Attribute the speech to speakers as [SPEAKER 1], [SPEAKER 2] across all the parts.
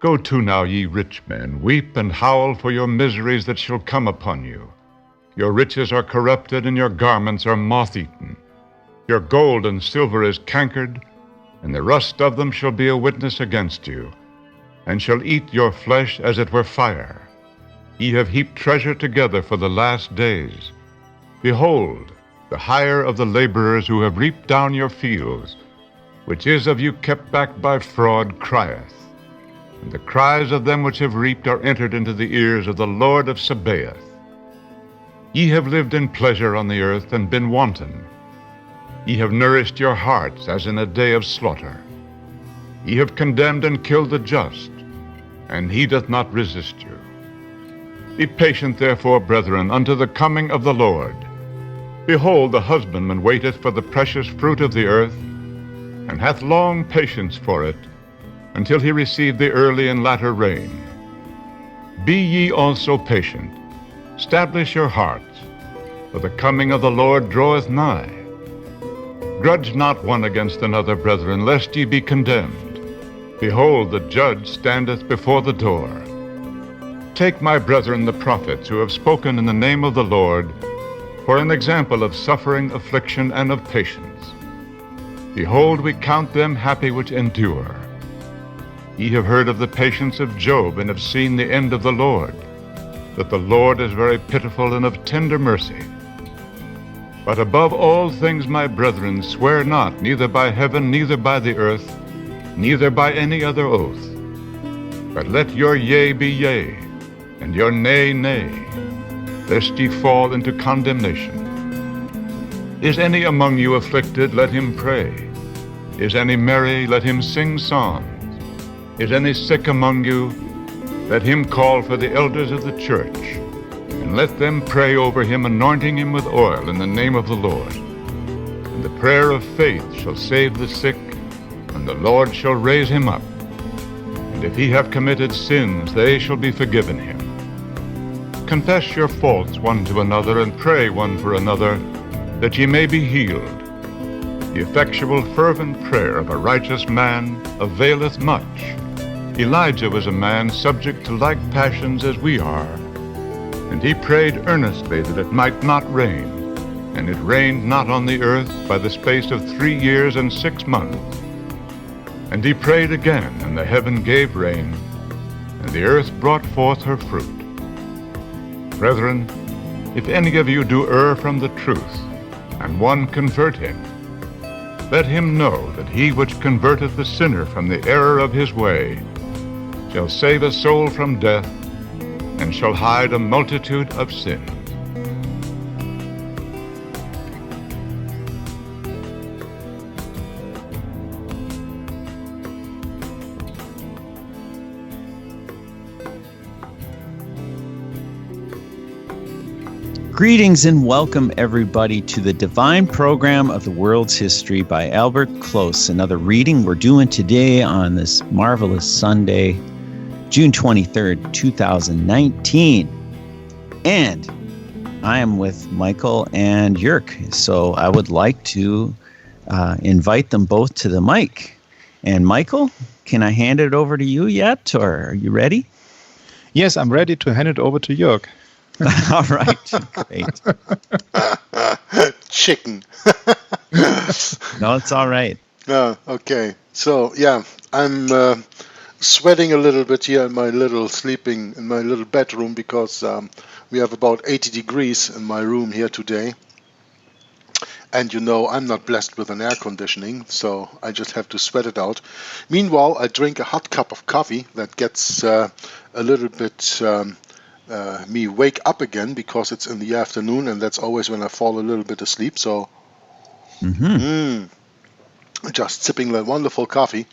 [SPEAKER 1] Go to now, ye rich men, weep and howl for your miseries that shall come upon you. Your riches are corrupted, and your garments are moth-eaten. Your gold and silver is cankered, and the rust of them shall be a witness against you, and shall eat your flesh as it were fire. Ye have heaped treasure together for the last days. Behold, the hire of the laborers who have reaped down your fields, which is of you kept back by fraud, crieth. And the cries of them which have reaped are entered into the ears of the Lord of Sabaoth. Ye have lived in pleasure on the earth, and been wanton. Ye have nourished your hearts as in a day of slaughter. Ye have condemned and killed the just, and he doth not resist you. Be patient, therefore, brethren, unto the coming of the Lord. Behold, the husbandman waiteth for the precious fruit of the earth, and hath long patience for it, until he receive the early and latter rain. Be ye also patient, establish your hearts, for the coming of the Lord draweth nigh. Grudge not one against another, brethren, lest ye be condemned. Behold, the judge standeth before the door. Take my brethren the prophets, who have spoken in the name of the Lord, for an example of suffering, affliction, and of patience. Behold, we count them happy which endure. Ye have heard of the patience of Job, and have seen the end of the Lord, that the Lord is very pitiful and of tender mercy. But above all things, my brethren, swear not, neither by heaven, neither by the earth, neither by any other oath. But let your yea be yea, and your nay, nay, lest ye fall into condemnation. Is any among you afflicted? Let him pray. Is any merry? Let him sing psalms. Is any sick among you? Let him call for the elders of the church, and let them pray over him, anointing him with oil in the name of the Lord. And the prayer of faith shall save the sick, and the Lord shall raise him up. And if he have committed sins, they shall be forgiven him. Confess your faults one to another, and pray one for another, that ye may be healed. The effectual fervent prayer of a righteous man availeth much. Elijah was a man subject to like passions as we are, and he prayed earnestly that it might not rain, and it rained not on the earth by the space of 3 years and 6 months. And he prayed again, and the heaven gave rain, and the earth brought forth her fruit. Brethren, if any of you do err from the truth, and one convert him, let him know that he which converteth the sinner from the error of his way shall save a soul from death, and shall hide a multitude of sins.
[SPEAKER 2] Greetings and welcome everybody to the Divine Program of the World's History by Albert Close. Another reading we're doing today on this marvelous Sunday, June 23rd, 2019. And I am with Michael and Jörg. So I would like to invite them both to the mic. And Michael, can I hand it over to you yet, or are you ready?
[SPEAKER 3] Yes, I'm ready to hand it over to Jörg.
[SPEAKER 2] All right, great.
[SPEAKER 4] Chicken.
[SPEAKER 2] No, it's all right.
[SPEAKER 4] Okay. So, yeah, I'm sweating a little bit here in my little bedroom because we have about 80 degrees in my room here today. And you know, I'm not blessed with an air conditioning, so I just have to sweat it out. Meanwhile, I drink a hot cup of coffee that gets a little bit me wake up again, because it's in the afternoon, and that's always when I fall a little bit asleep. So just sipping that wonderful coffee.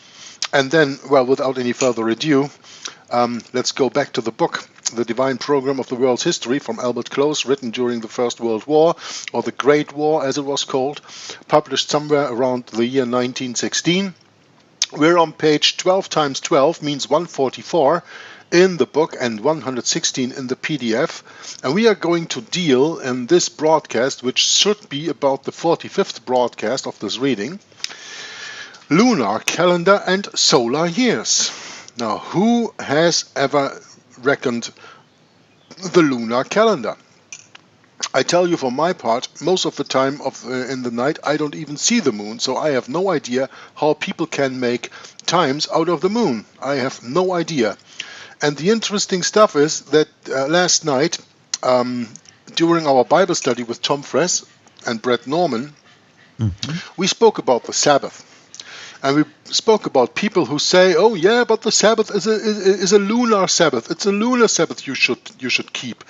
[SPEAKER 4] And then, well, without any further ado, let's go back to the book, The Divine Program of the World's History, from Albert Close, written during the First World War, or the Great War as it was called, published somewhere around the year 1916. We're on page 12 times 12, means 144, in the book, and 116 in the PDF, and we are going to deal in this broadcast, which should be about the 45th broadcast of this reading, lunar calendar and solar years. Now, who has ever reckoned the lunar calendar? I tell you, for my part, most of the time in the night I don't even see the moon, so I have no idea how people can make times out of the moon. I have no idea. And the interesting stuff is that last night, during our Bible study with Tom Fress and Bret Norman, we spoke about the Sabbath. And we spoke about people who say, "Oh yeah, but the Sabbath is a lunar Sabbath. It's a lunar Sabbath you should keep."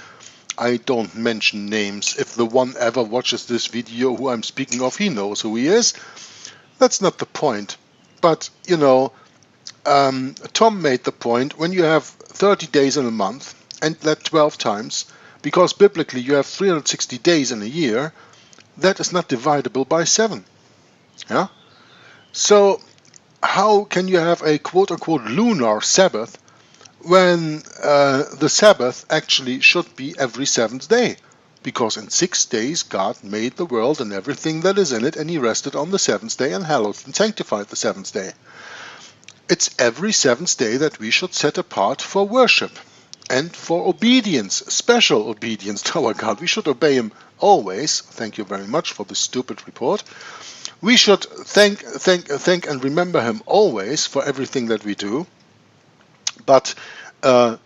[SPEAKER 4] I don't mention names. If the one ever watches this video who I'm speaking of, he knows who he is. That's not the point. But, Tom made the point, when you have 30 days in a month, and that 12 times, because biblically you have 360 days in a year, that is not dividable by 7. Yeah? So, how can you have a quote-unquote lunar Sabbath when the Sabbath actually should be every 7th day? Because in 6 days God made the world and everything that is in it, and he rested on the 7th day and hallowed and sanctified the 7th day. It's every 7th day that we should set apart for worship and for obedience, special obedience to our God. We should obey him always. Thank you very much for this stupid report. We should thank and remember him always for everything that we do. But the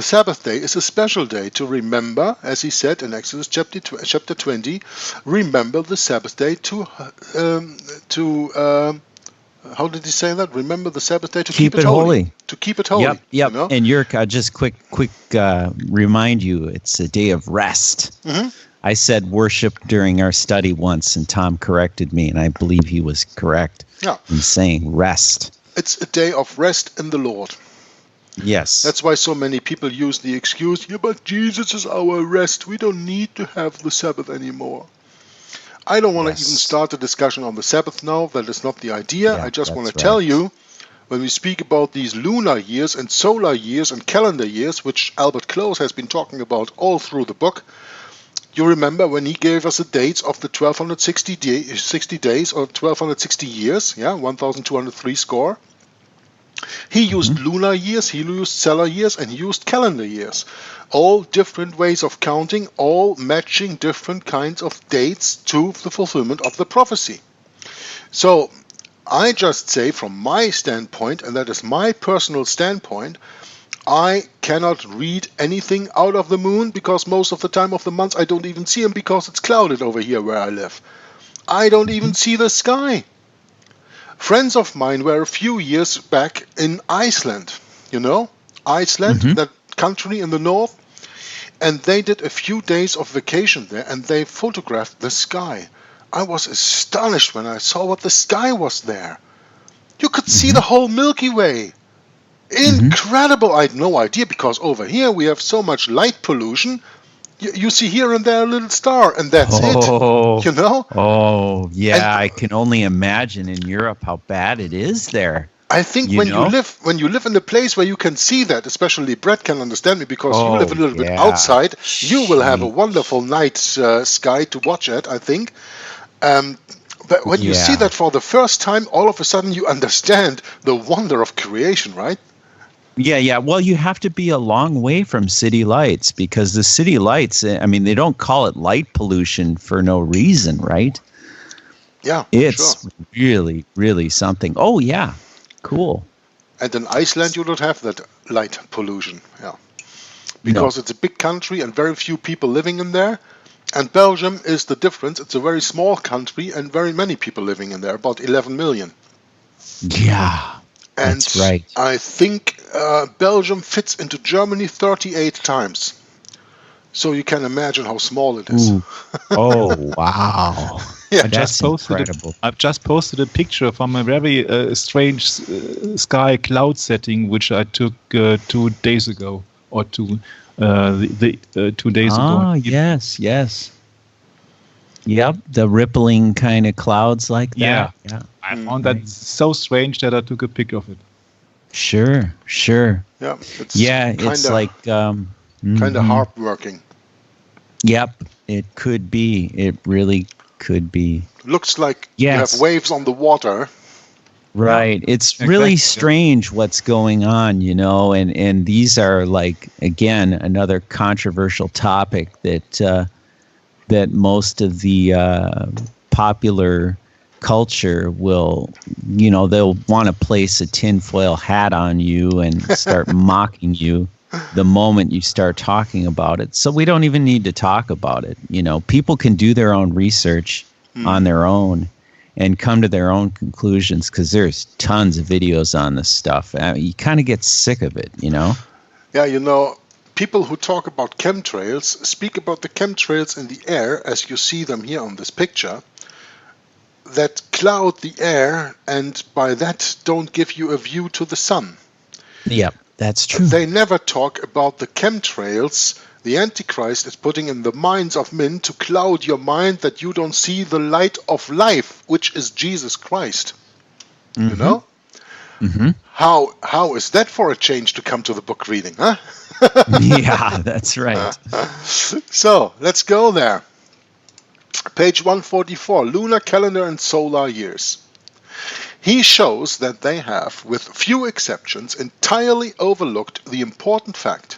[SPEAKER 4] Sabbath day is a special day to remember, as he said in Exodus chapter 20, remember the Sabbath day to how did he say that? Remember the Sabbath day to keep it holy. To keep it holy.
[SPEAKER 2] Yep.
[SPEAKER 4] You know?
[SPEAKER 2] And Jörg, just quick remind you, it's a day of rest. Mm-hmm. I said worship during our study once, and Tom corrected me, and I believe he was correct in saying rest.
[SPEAKER 4] It's a day of rest in the Lord.
[SPEAKER 2] Yes.
[SPEAKER 4] That's why so many people use the excuse, yeah, but Jesus is our rest. We don't need to have the Sabbath anymore. I don't want to even start a discussion on the Sabbath now. That is not the idea. I just want to tell you, when we speak about these lunar years and solar years and calendar years, which Albert Close has been talking about all through the book, you remember when he gave us the dates of the 1260 days or 1260 years, 1203 score. He used lunar years, he used solar years, and he used calendar years. All different ways of counting, all matching different kinds of dates to the fulfillment of the prophecy. So I just say, from my standpoint, and that is my personal standpoint, I cannot read anything out of the moon, because most of the time of the month I don't even see him, because it's clouded over here where I live. I don't even see the sky. Friends of mine were a few years back in Iceland, Iceland, that country in the north, and they did a few days of vacation there, and they photographed the sky. I was astonished when I saw what the sky was there. You could see the whole Milky Way. Incredible. I had no idea, because over here we have so much light pollution. You see here and there a little star, and that's it.
[SPEAKER 2] Oh, yeah. And I can only imagine in Europe how bad it is there.
[SPEAKER 4] I think when you live in a place where you can see that, especially Bret can understand me, because you live a little bit outside, you will have a wonderful night sky to watch at, I think. But when you see that for the first time, all of a sudden you understand the wonder of creation, right?
[SPEAKER 2] Yeah. Well, you have to be a long way from city lights, because the city lights, I mean, they don't call it light pollution for no reason, right?
[SPEAKER 4] Yeah,
[SPEAKER 2] it's really, really something. Oh, yeah. Cool.
[SPEAKER 4] And in Iceland, you don't have that light pollution, because it's a big country and very few people living in there. And Belgium is the difference. It's a very small country and very many people living in there, about 11 million.
[SPEAKER 2] Yeah.
[SPEAKER 4] And
[SPEAKER 2] that's right.
[SPEAKER 4] I think Belgium fits into Germany 38 times. So you can imagine how small it is.
[SPEAKER 2] Oh, wow. That's incredible.
[SPEAKER 3] I've just posted a picture from a very strange sky cloud setting, which I took 2 days ago, or 2 days ago.
[SPEAKER 2] Ah, yes. Yep, the rippling kind of clouds like that.
[SPEAKER 3] Yeah. I found that so strange that I took a pic of it.
[SPEAKER 2] Sure.
[SPEAKER 4] Yeah,
[SPEAKER 2] it's like
[SPEAKER 4] kind of hard-working.
[SPEAKER 2] Yep, it could be. It really could be.
[SPEAKER 4] Looks like you have waves on the water,
[SPEAKER 2] Right. It's really strange what's going on, and these are like, again, another controversial topic that most of the popular culture will, they'll want to place a tinfoil hat on you and start mocking you the moment you start talking about it. So we don't even need to talk about it. People can do their own research on their own and come to their own conclusions, because there's tons of videos on this stuff. You kind of get sick of it,
[SPEAKER 4] Yeah, people who talk about chemtrails speak about the chemtrails in the air, as you see them here on this picture, that cloud the air and by that don't give you a view to the sun.
[SPEAKER 2] Yep, that's true.
[SPEAKER 4] They never talk about the chemtrails the Antichrist is putting in the minds of men to cloud your mind that you don't see the light of life, which is Jesus Christ.
[SPEAKER 2] Mm-hmm.
[SPEAKER 4] How is that for a change to come to the book reading, huh?
[SPEAKER 2] Yeah, that's right.
[SPEAKER 4] So let's go there. Page 144, lunar calendar and solar years. He shows that they have, with few exceptions, entirely overlooked the important fact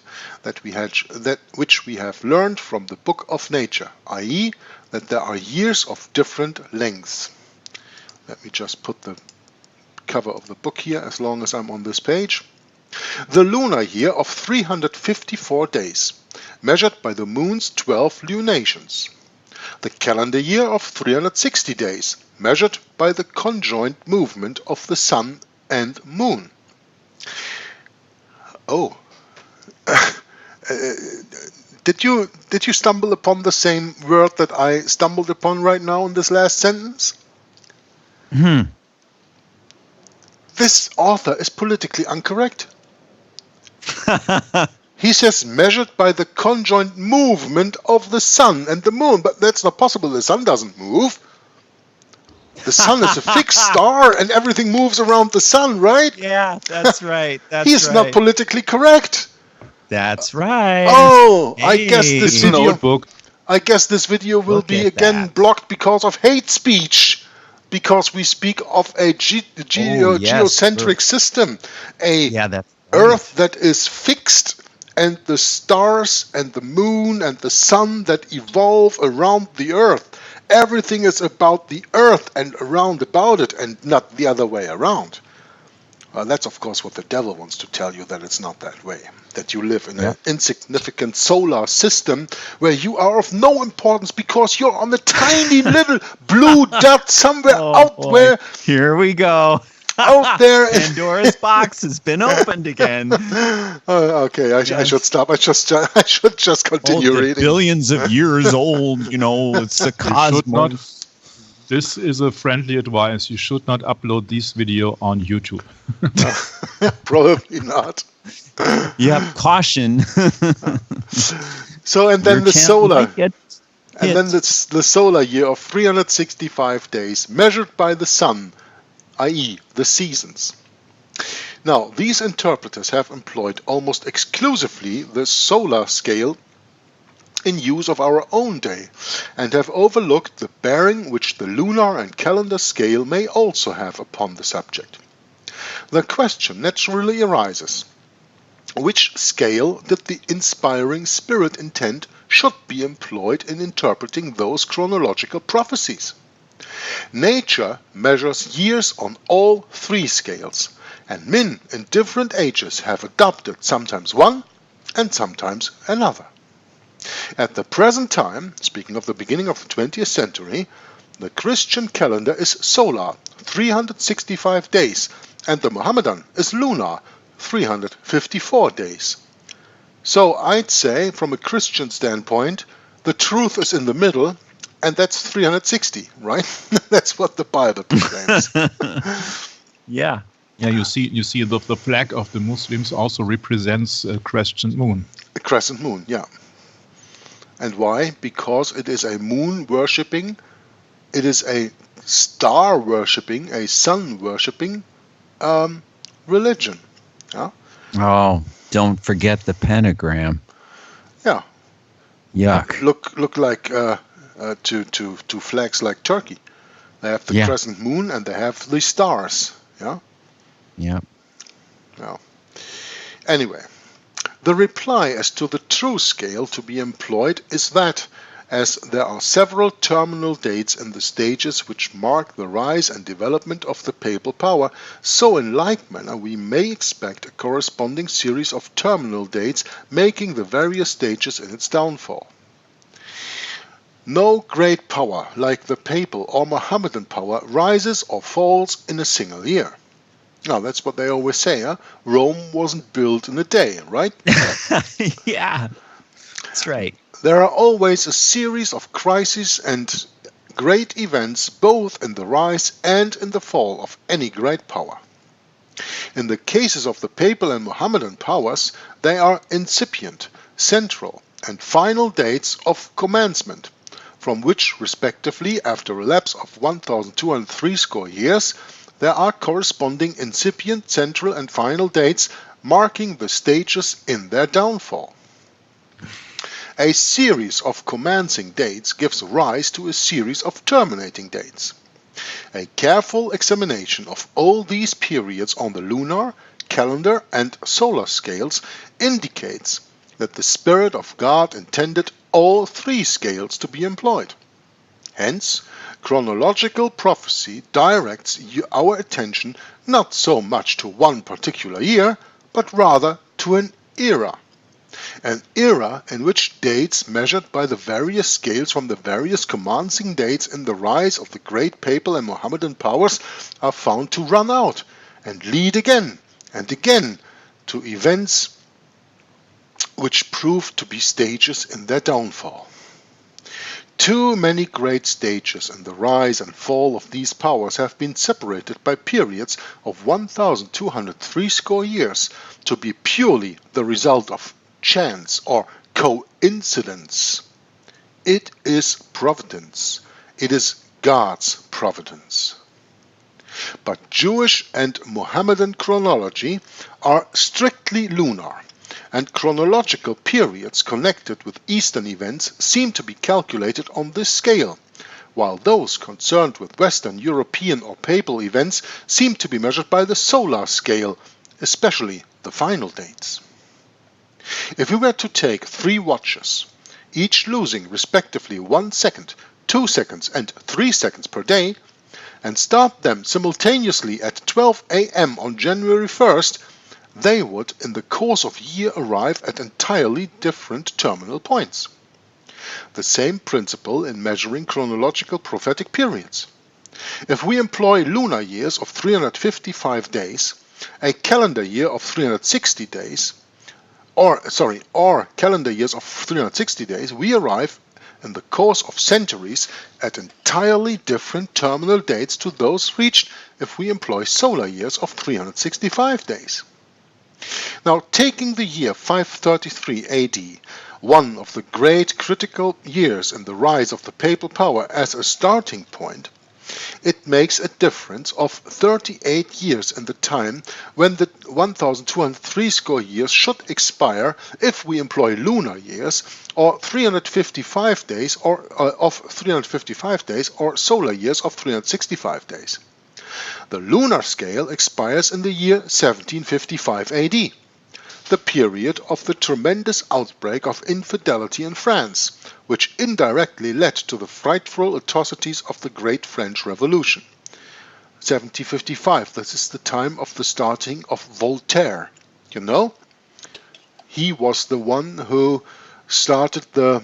[SPEAKER 4] which we have learned from the book of nature, i.e., that there are years of different lengths. Let me just put the cover of the book here as long as I'm on this page. The lunar year of 354 days, measured by the moon's 12 lunations. The calendar year of 360 days, measured by the conjoint movement of the sun and moon. Oh. Did you stumble upon the same word that I stumbled upon right now in this last sentence? This author is politically incorrect. He says measured by the conjoint movement of the sun and the moon, but that's not possible. The sun doesn't move. The sun is a fixed star and everything moves around the sun, right?
[SPEAKER 2] Yeah, that's right.
[SPEAKER 4] He's not politically correct.
[SPEAKER 2] That's right.
[SPEAKER 4] Oh,
[SPEAKER 2] hey.
[SPEAKER 4] I guess this video will be again blocked because of hate speech. Because we speak of a geocentric system, Earth that is fixed, and the stars and the moon and the sun that evolve around the Earth. Everything is about the Earth and around about it, and not the other way around. That's, of course, what the devil wants to tell you, that it's not that way. That you live in an insignificant solar system where you are of no importance because you're on a tiny little blue dot somewhere where...
[SPEAKER 2] Here we go.
[SPEAKER 4] Out there...
[SPEAKER 2] Pandora's box has been opened again.
[SPEAKER 4] Okay, I should stop. I should just continue reading.
[SPEAKER 2] Billions of years old, it's a cosmos.
[SPEAKER 3] This is a friendly advice. You should not upload this video on YouTube.
[SPEAKER 4] Probably not.
[SPEAKER 2] Yeah, caution.
[SPEAKER 4] So, and then the solar year of 365 days, measured by the sun, i.e., the seasons. Now, these interpreters have employed almost exclusively the solar scale in use of our own day, and have overlooked the bearing which the lunar and calendar scale may also have upon the subject. The question naturally arises: which scale did the inspiring Spirit intend should be employed in interpreting those chronological prophecies? Nature measures years on all three scales, and men in different ages have adopted sometimes one and sometimes another. At the present time, speaking of the beginning of the 20th century, the Christian calendar is solar, 365 days, and the Mohammedan is lunar, 354 days. So I'd say, from a Christian standpoint, the truth is in the middle, and that's 360, right? That's what the Bible proclaims.
[SPEAKER 2] Yeah.
[SPEAKER 3] Yeah, you see the flag of the Muslims also represents a crescent moon.
[SPEAKER 4] A crescent moon, yeah. And why? Because it is a moon worshipping, it is a star worshipping, a sun worshipping religion. Yeah?
[SPEAKER 2] Oh, don't forget the pentagram.
[SPEAKER 4] Yeah.
[SPEAKER 2] Yuck.
[SPEAKER 4] Look like two flags like Turkey. They have the crescent moon and they have the stars. Yeah?
[SPEAKER 2] Yeah.
[SPEAKER 4] Yeah. Anyway, the reply as to the true scale to be employed is that, as there are several terminal dates in the stages which mark the rise and development of the papal power, so in like manner we may expect a corresponding series of terminal dates making the various stages in its downfall. No great power like the papal or Mohammedan power rises or falls in a single year. Now, that's what they always say, huh? Rome wasn't built in a day, right?
[SPEAKER 2] Yeah, that's right.
[SPEAKER 4] There are always a series of crises and great events both in the rise and in the fall of any great power. In the cases of the papal and Mohammedan powers, they are incipient, central, and final dates of commencement, from which, respectively, after a lapse of 1,203 years, there are corresponding incipient, central, and final dates marking the stages in their downfall. A series of commencing dates gives rise to a series of terminating dates. A careful examination of all these periods on the lunar, calendar, and solar scales indicates that the Spirit of God intended all three scales to be employed. Hence, chronological prophecy directs our attention not so much to one particular year, but rather to an era in which dates measured by the various scales from the various commencing dates in the rise of the great papal and Mohammedan powers are found to run out and lead again and again to events which prove to be stages in their downfall. Too many great stages in the rise and fall of these powers have been separated by periods of 1,203 years to be purely the result of chance or coincidence. It is providence. It is God's providence. But Jewish and Mohammedan chronology are strictly lunar, and chronological periods connected with Eastern events seem to be calculated on this scale, while those concerned with Western European or papal events seem to be measured by the solar scale, especially the final dates. If we were to take 3 watches, each losing respectively 1 second, 2 seconds and 3 seconds per day, and start them simultaneously at 12 a.m. on January 1st, they would in the course of a year arrive at entirely different terminal points. The same principle in measuring chronological prophetic periods. If we employ lunar years of 355 days, a calendar year of 360 days, or calendar years of 360 days, we arrive in the course of centuries at entirely different terminal dates to those reached if we employ solar years of 365 days. Now, taking the year 533 AD, one of the great critical years in the rise of the papal power, as a starting point, it makes a difference of 38 years in the time when the 1,203 years should expire if we employ lunar years, or 355 days of 355 days, or solar years of 365 days. The lunar scale expires in the year 1755 AD, the period of the tremendous outbreak of infidelity in France, which indirectly led to the frightful atrocities of the Great French Revolution. 1755, this is the time of the starting of Voltaire. You know, he was the one who started the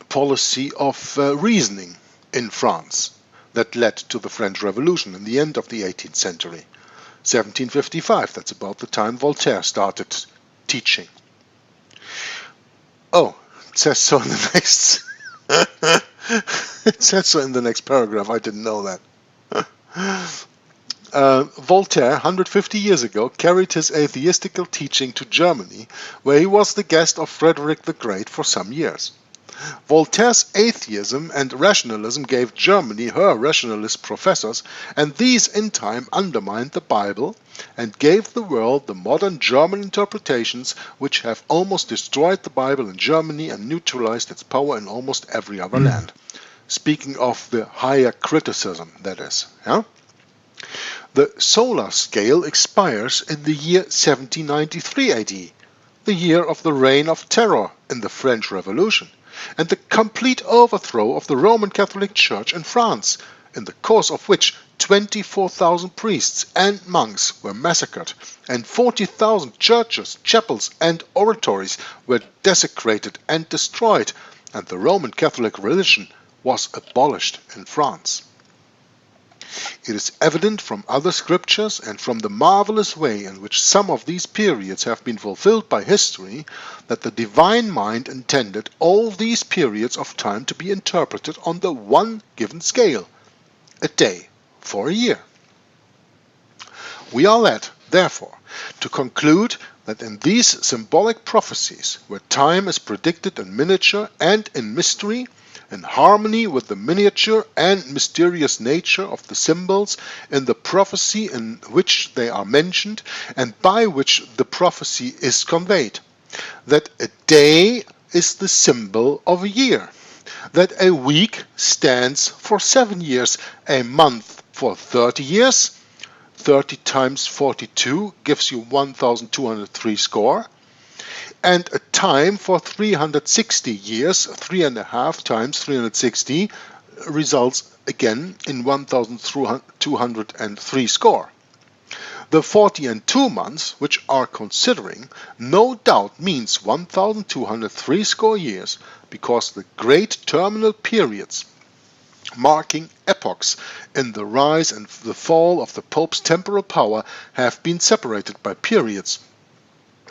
[SPEAKER 4] policy of reasoning in France that led to the French Revolution in the end of the 18th century. 1755, that's about the time Voltaire started teaching. Oh, it says so in the next it says so in the next paragraph. I didn't know that. Voltaire, 150 years ago, carried his atheistical teaching to Germany, where he was the guest of Frederick the Great for some years. Voltaire's atheism and rationalism gave Germany her rationalist professors, and these in time undermined the Bible and gave the world the modern German interpretations which have almost destroyed the Bible in Germany and neutralized its power in almost every other land. Speaking of the higher criticism, that is. Yeah? The solar scale expires in the year 1793 AD, the year of the reign of terror in the French Revolution, and the complete overthrow of the Roman Catholic Church in France, in the course of which 24,000 priests and monks were massacred, and 40,000 churches, chapels, and oratories were desecrated and destroyed, and the Roman Catholic religion was abolished in France. It is evident from other scriptures and from the marvelous way in which some of these periods have been fulfilled by history that the divine mind intended all these periods of time to be interpreted on the one given scale, a day for a year. We are led, therefore, to conclude that in these symbolic prophecies, where time is predicted in miniature and in mystery, in harmony with the miniature and mysterious nature of the symbols in the prophecy in which they are mentioned and by which the prophecy is conveyed, that a day is the symbol of a year, that a week stands for 7 years, a month for 30 years, 30 times 42 gives you 1,203 score, and a time for 360 years, 3.5 times 360, results again in 1,203 score. The 40 and 2 months, which are considering, no doubt means 1,203 score years, because the great terminal periods, marking epochs in the rise and the fall of the Pope's temporal power, have been separated by periods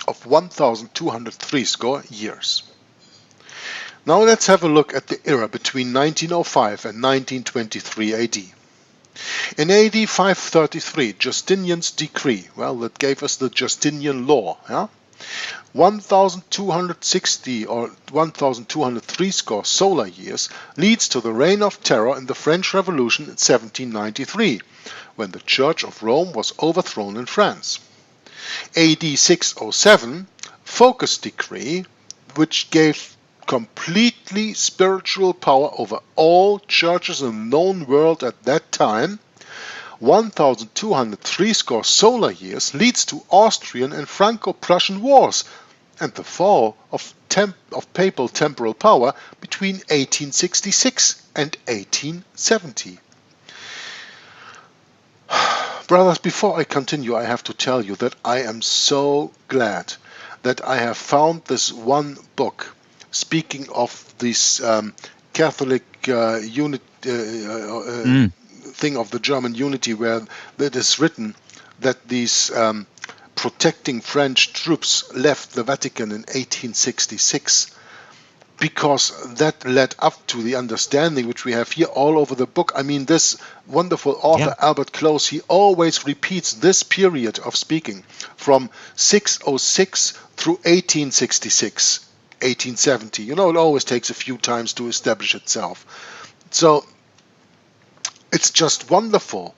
[SPEAKER 4] of 1,203 score years. Now let's have a look at the era between 1905 and 1923 AD. In AD 533, Justinian's decree, well, that gave us the Justinian law, 1,260 or 1,203 score solar years leads to the reign of terror in the French Revolution in 1793, when the Church of Rome was overthrown in France. AD 607, Focus decree, which gave completely spiritual power over all churches in the known world at that time, 1,203 score solar years leads to Austrian and Franco-Prussian wars and the fall of papal temporal power between 1866 and 1870. Brothers, before I continue, I have to tell you that I am so glad that I have found this one book speaking of this Catholic thing of the German unity, where it is written that these protecting French troops left the Vatican in 1866, because that led up to the understanding which we have here all over the book. I mean, this wonderful author, Albert Close, he always repeats this period of speaking from 606 through 1866, 1870. You know, it always takes a few times to establish itself. So it's just wonderful.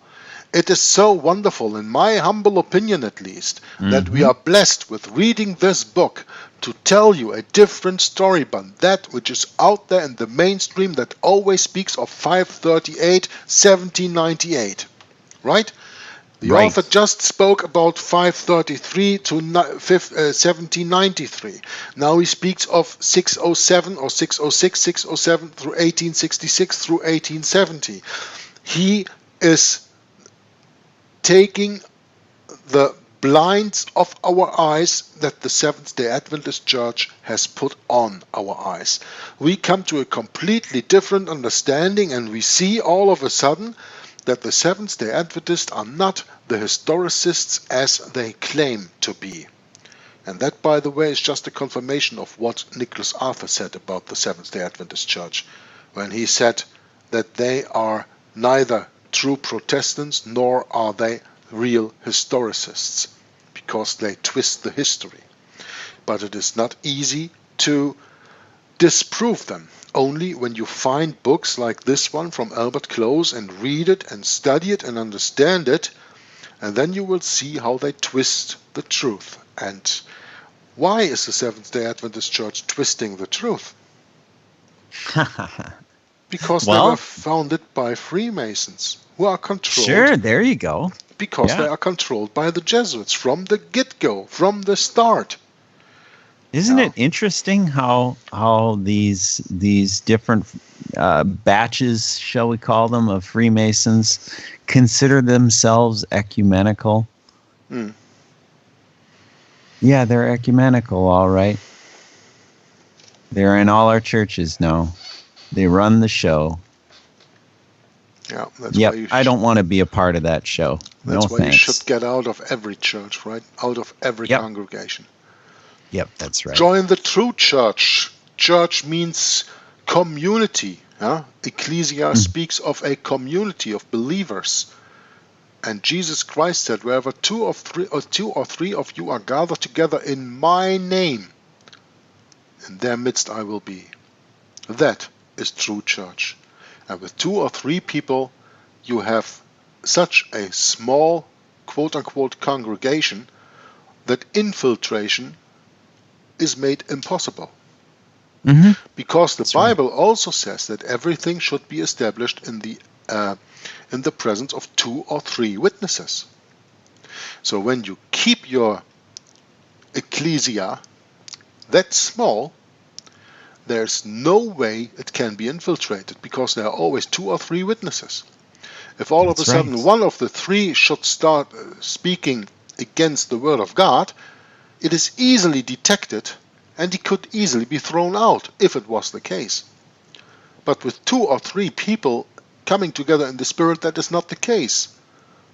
[SPEAKER 4] It is so wonderful, in my humble opinion at least, that we are blessed with reading this book to tell you a different story, but that which is out there in the mainstream that always speaks of 538, 1798. Right? The author just spoke about 533 to 1793. Now he speaks of 607 or 606, 607 through 1866 through 1870. He is taking the blinds of our eyes that the Seventh-day Adventist Church has put on our eyes. We come to a completely different understanding, and we see all of a sudden that the Seventh-day Adventists are not the historicists as they claim to be. And that, by the way, is just a confirmation of what Nicholas Arthur said about the Seventh-day Adventist Church, when he said that they are neither true Protestants nor are they real historicists, because they twist the history. But it is not easy to disprove them. Only when you find books like this one from Albert Close and read it and study it and understand it, and then you will see how they twist the truth. And why is the Seventh-day Adventist Church twisting the truth? Because they were founded by Freemasons. who are controlled.
[SPEAKER 2] Sure, there you go.
[SPEAKER 4] Because
[SPEAKER 2] Yeah.
[SPEAKER 4] they are controlled by the Jesuits from the get-go, from the start.
[SPEAKER 2] Isn't
[SPEAKER 4] Yeah.
[SPEAKER 2] it interesting how these different batches, shall we call them, of Freemasons consider themselves ecumenical?
[SPEAKER 4] Hmm.
[SPEAKER 2] Yeah, they're ecumenical, all right. They're in all our churches now. They run the show.
[SPEAKER 4] Yeah, that's
[SPEAKER 2] Yep,
[SPEAKER 4] why you
[SPEAKER 2] I don't want to be a part of that show. No
[SPEAKER 4] That's why
[SPEAKER 2] thanks.
[SPEAKER 4] you should get out of every church, right? Out of every
[SPEAKER 2] Yep.
[SPEAKER 4] congregation.
[SPEAKER 2] Yep, that's right.
[SPEAKER 4] Join the true church. Church means community. Yeah? Ecclesia speaks of a community of believers. And Jesus Christ said, wherever two or three of you are gathered together in my name, in their midst I will be. That is true church. And with 2 or 3 people, you have such a small, quote-unquote, congregation that infiltration is made impossible.
[SPEAKER 2] Mm-hmm.
[SPEAKER 4] Because the
[SPEAKER 2] That's right.
[SPEAKER 4] Bible also says that everything should be established in the presence of 2 or 3 witnesses. So when you keep your ecclesia that small, there's no way it can be infiltrated, because there are always 2 or 3 witnesses. If all of a
[SPEAKER 2] That's
[SPEAKER 4] sudden
[SPEAKER 2] right.
[SPEAKER 4] one of the 3 should start speaking against the word of God, it is easily detected and he could easily be thrown out if it was the case. But with 2 or 3 people coming together in the Spirit, that is not the case.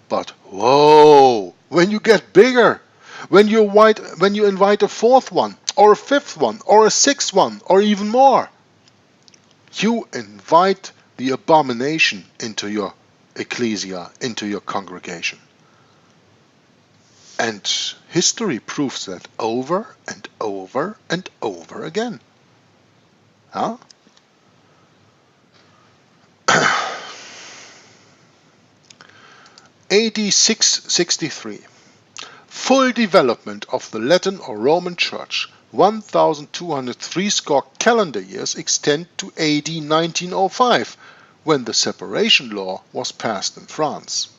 [SPEAKER 4] But whoa, when you get bigger, when you invite a 4th one, or a 5th one, or a 6th one, or even more, you invite the abomination into your ecclesia, into your congregation. And history proves that over and over and over again. Huh? AD 663. Full development of the Latin or Roman Church, 1203 calendar years extend to AD 1905, when the separation law was passed in France.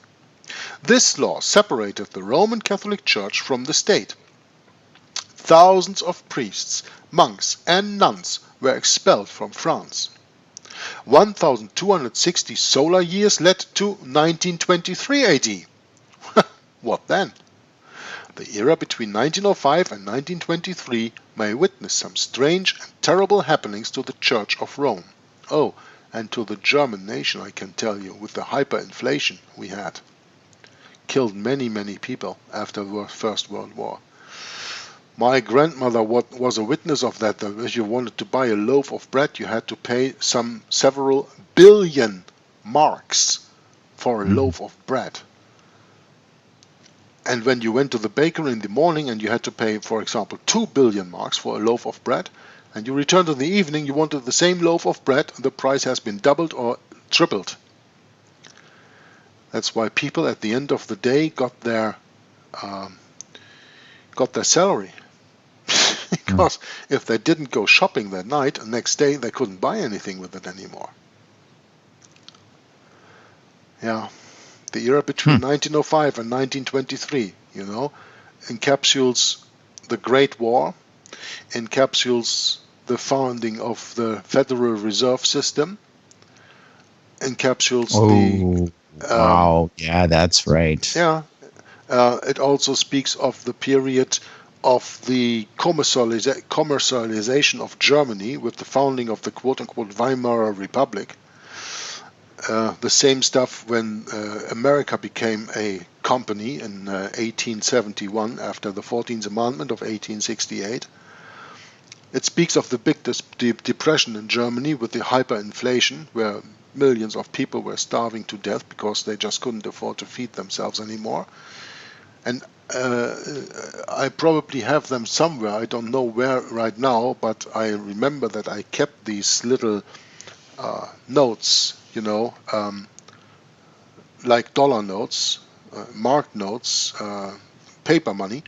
[SPEAKER 4] This law separated the Roman Catholic Church from the state. Thousands of priests, monks and nuns were expelled from France. 1260 solar years led to 1923 AD. What then? The era between 1905 and 1923 may witness some strange and terrible happenings to the Church of Rome. Oh, and to the German nation, I can tell you, with the hyperinflation we had. Killed many, many people after the First World War. My grandmother was a witness of that if you wanted to buy a loaf of bread, you had to pay several billion marks for a loaf of bread. And when you went to the bakery in the morning and you had to pay, for example, 2 billion marks for a loaf of bread, and you returned in the evening, you wanted the same loaf of bread, the price has been doubled or tripled. That's why people at the end of the day got their salary. Because if they didn't go shopping that night, the next day they couldn't buy anything with it anymore. Yeah. The era between 1905 and 1923, encapsulates the Great War, encapsulates the founding of the Federal Reserve System, encapsulates
[SPEAKER 2] wow. Yeah, that's right.
[SPEAKER 4] Yeah. It also speaks of the period of the commercialization of Germany with the founding of the quote-unquote Weimar Republic. The same stuff when America became a company in 1871 after the 14th Amendment of 1868. It speaks of the big depression in Germany with the hyperinflation, where millions of people were starving to death because they just couldn't afford to feed themselves anymore. And I probably have them somewhere, I don't know where right now, but I remember that I kept these little notes, like dollar notes, mark notes, paper money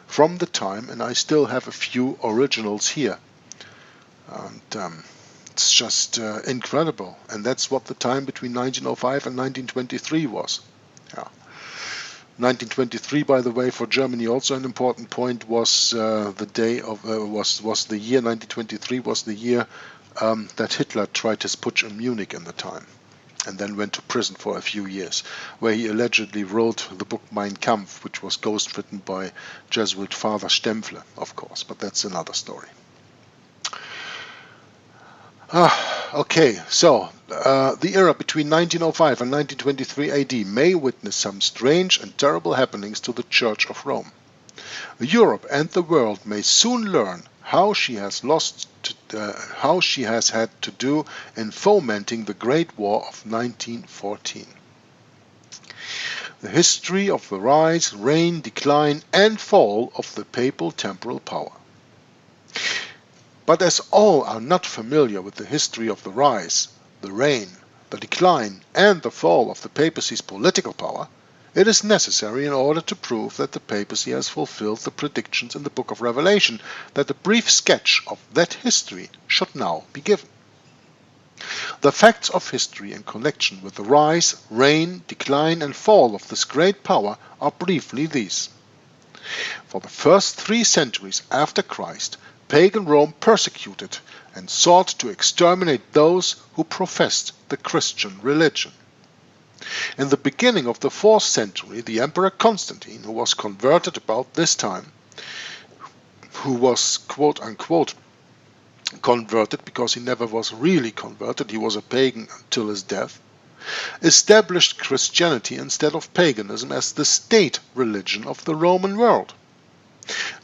[SPEAKER 4] from the time, and I still have a few originals here. And It's just incredible. And that's what the time between 1905 and 1923 was. Yeah. 1923, by the way, for Germany also an important point was the day of was the year 1923 was the year that Hitler tried his putsch in Munich in the time, and then went to prison for a few years, where he allegedly wrote the book Mein Kampf, which was ghostwritten by Jesuit Father Stempfle, of course, but that's another story. Okay, so the era between 1905 and 1923 AD may witness some strange and terrible happenings to the Church of Rome. Europe and the world may soon learn how she has had to do in fomenting the Great War of 1914. The history of the rise, reign, decline, and fall of the papal temporal power. But as all are not familiar with the history of the rise, the reign, the decline, and the fall of the papacy's political power, it is necessary in order to prove that the papacy has fulfilled the predictions in the Book of Revelation that a brief sketch of that history should now be given. The facts of history in connection with the rise, reign, decline, and fall of this great power are briefly these. For the first 3 centuries after Christ, pagan Rome persecuted and sought to exterminate those who professed the Christian religion. In the beginning of the 4th century, the Emperor Constantine, who was converted about this time, who was quote-unquote converted because he never was really converted, he was a pagan until his death, established Christianity instead of paganism as the state religion of the Roman world.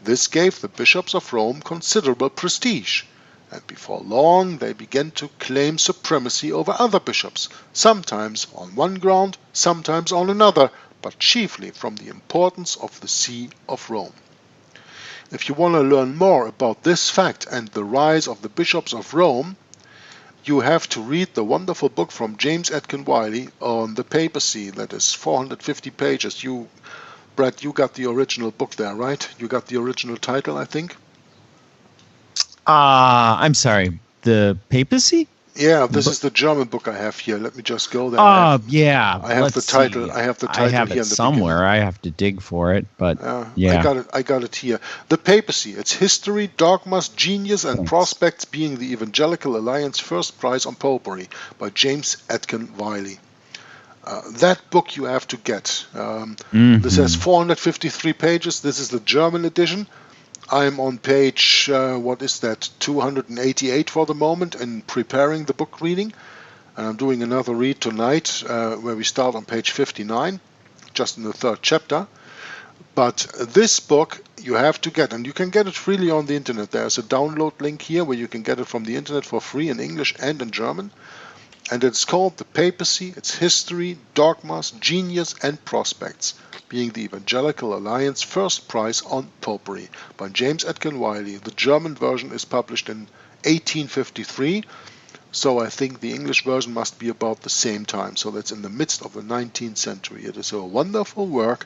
[SPEAKER 4] This gave the bishops of Rome considerable prestige, and before long they began to claim supremacy over other bishops, sometimes on one ground, sometimes on another, but chiefly from the importance of the See of Rome. If you want to learn more about this fact and the rise of the bishops of Rome, you have to read the wonderful book from James Atkin Wiley on the papacy that is 450 pages. Brett, you got the original book there, right? You got the original title, I think?
[SPEAKER 2] I'm sorry, the papacy?
[SPEAKER 4] Yeah, this is the German book I have here. Let me just go there.
[SPEAKER 2] Yeah.
[SPEAKER 4] I have the title. I have the title
[SPEAKER 2] I have
[SPEAKER 4] here
[SPEAKER 2] it somewhere. I have to dig for it, but yeah.
[SPEAKER 4] I got it here. The papacy, its history, dogmas, genius, and prospects being the Evangelical Alliance First Prize on Popery by James Atkin Wiley. That book you have to get. This has 453 pages. This is the German edition. I'm on page, 288 for the moment in preparing the book reading. And I'm doing another read tonight where we start on page 59, just in the 3rd chapter. But this book you have to get, and you can get it freely on the internet. There's a download link here where you can get it from the internet for free in English and in German. And it's called The Papacy, Its History, Dogmas, Genius, and Prospects, being the Evangelical Alliance First Prize on Popery by James Atkin Wiley. The German version is published in 1853, so I think the English version must be about the same time. So that's in the midst of the 19th century. It is a wonderful work,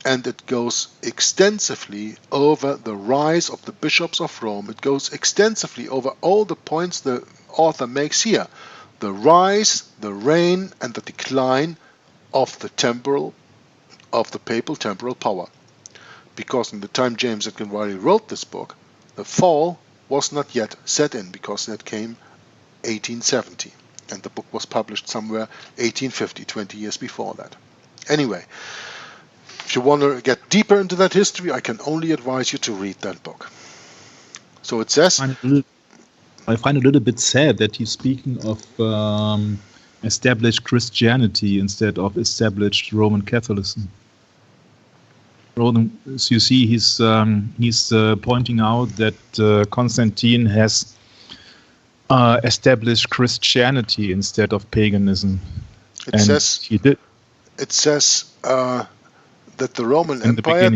[SPEAKER 4] and it goes extensively over the rise of the bishops of Rome. It goes extensively over all the points the author makes here. The rise, the reign, and the decline of the papal temporal power. Because in the time James Atkin Wiley wrote this book, the fall was not yet set in, because that came 1870, and the book was published somewhere 1850, 20 years before that. Anyway, if you want to get deeper into that history, I can only advise you to read that book. So it says...
[SPEAKER 3] I find it a little bit sad that he's speaking of established Christianity instead of established Roman Catholicism. As you see, he's pointing out that Constantine has established Christianity instead of paganism.
[SPEAKER 4] It says that the Roman Empire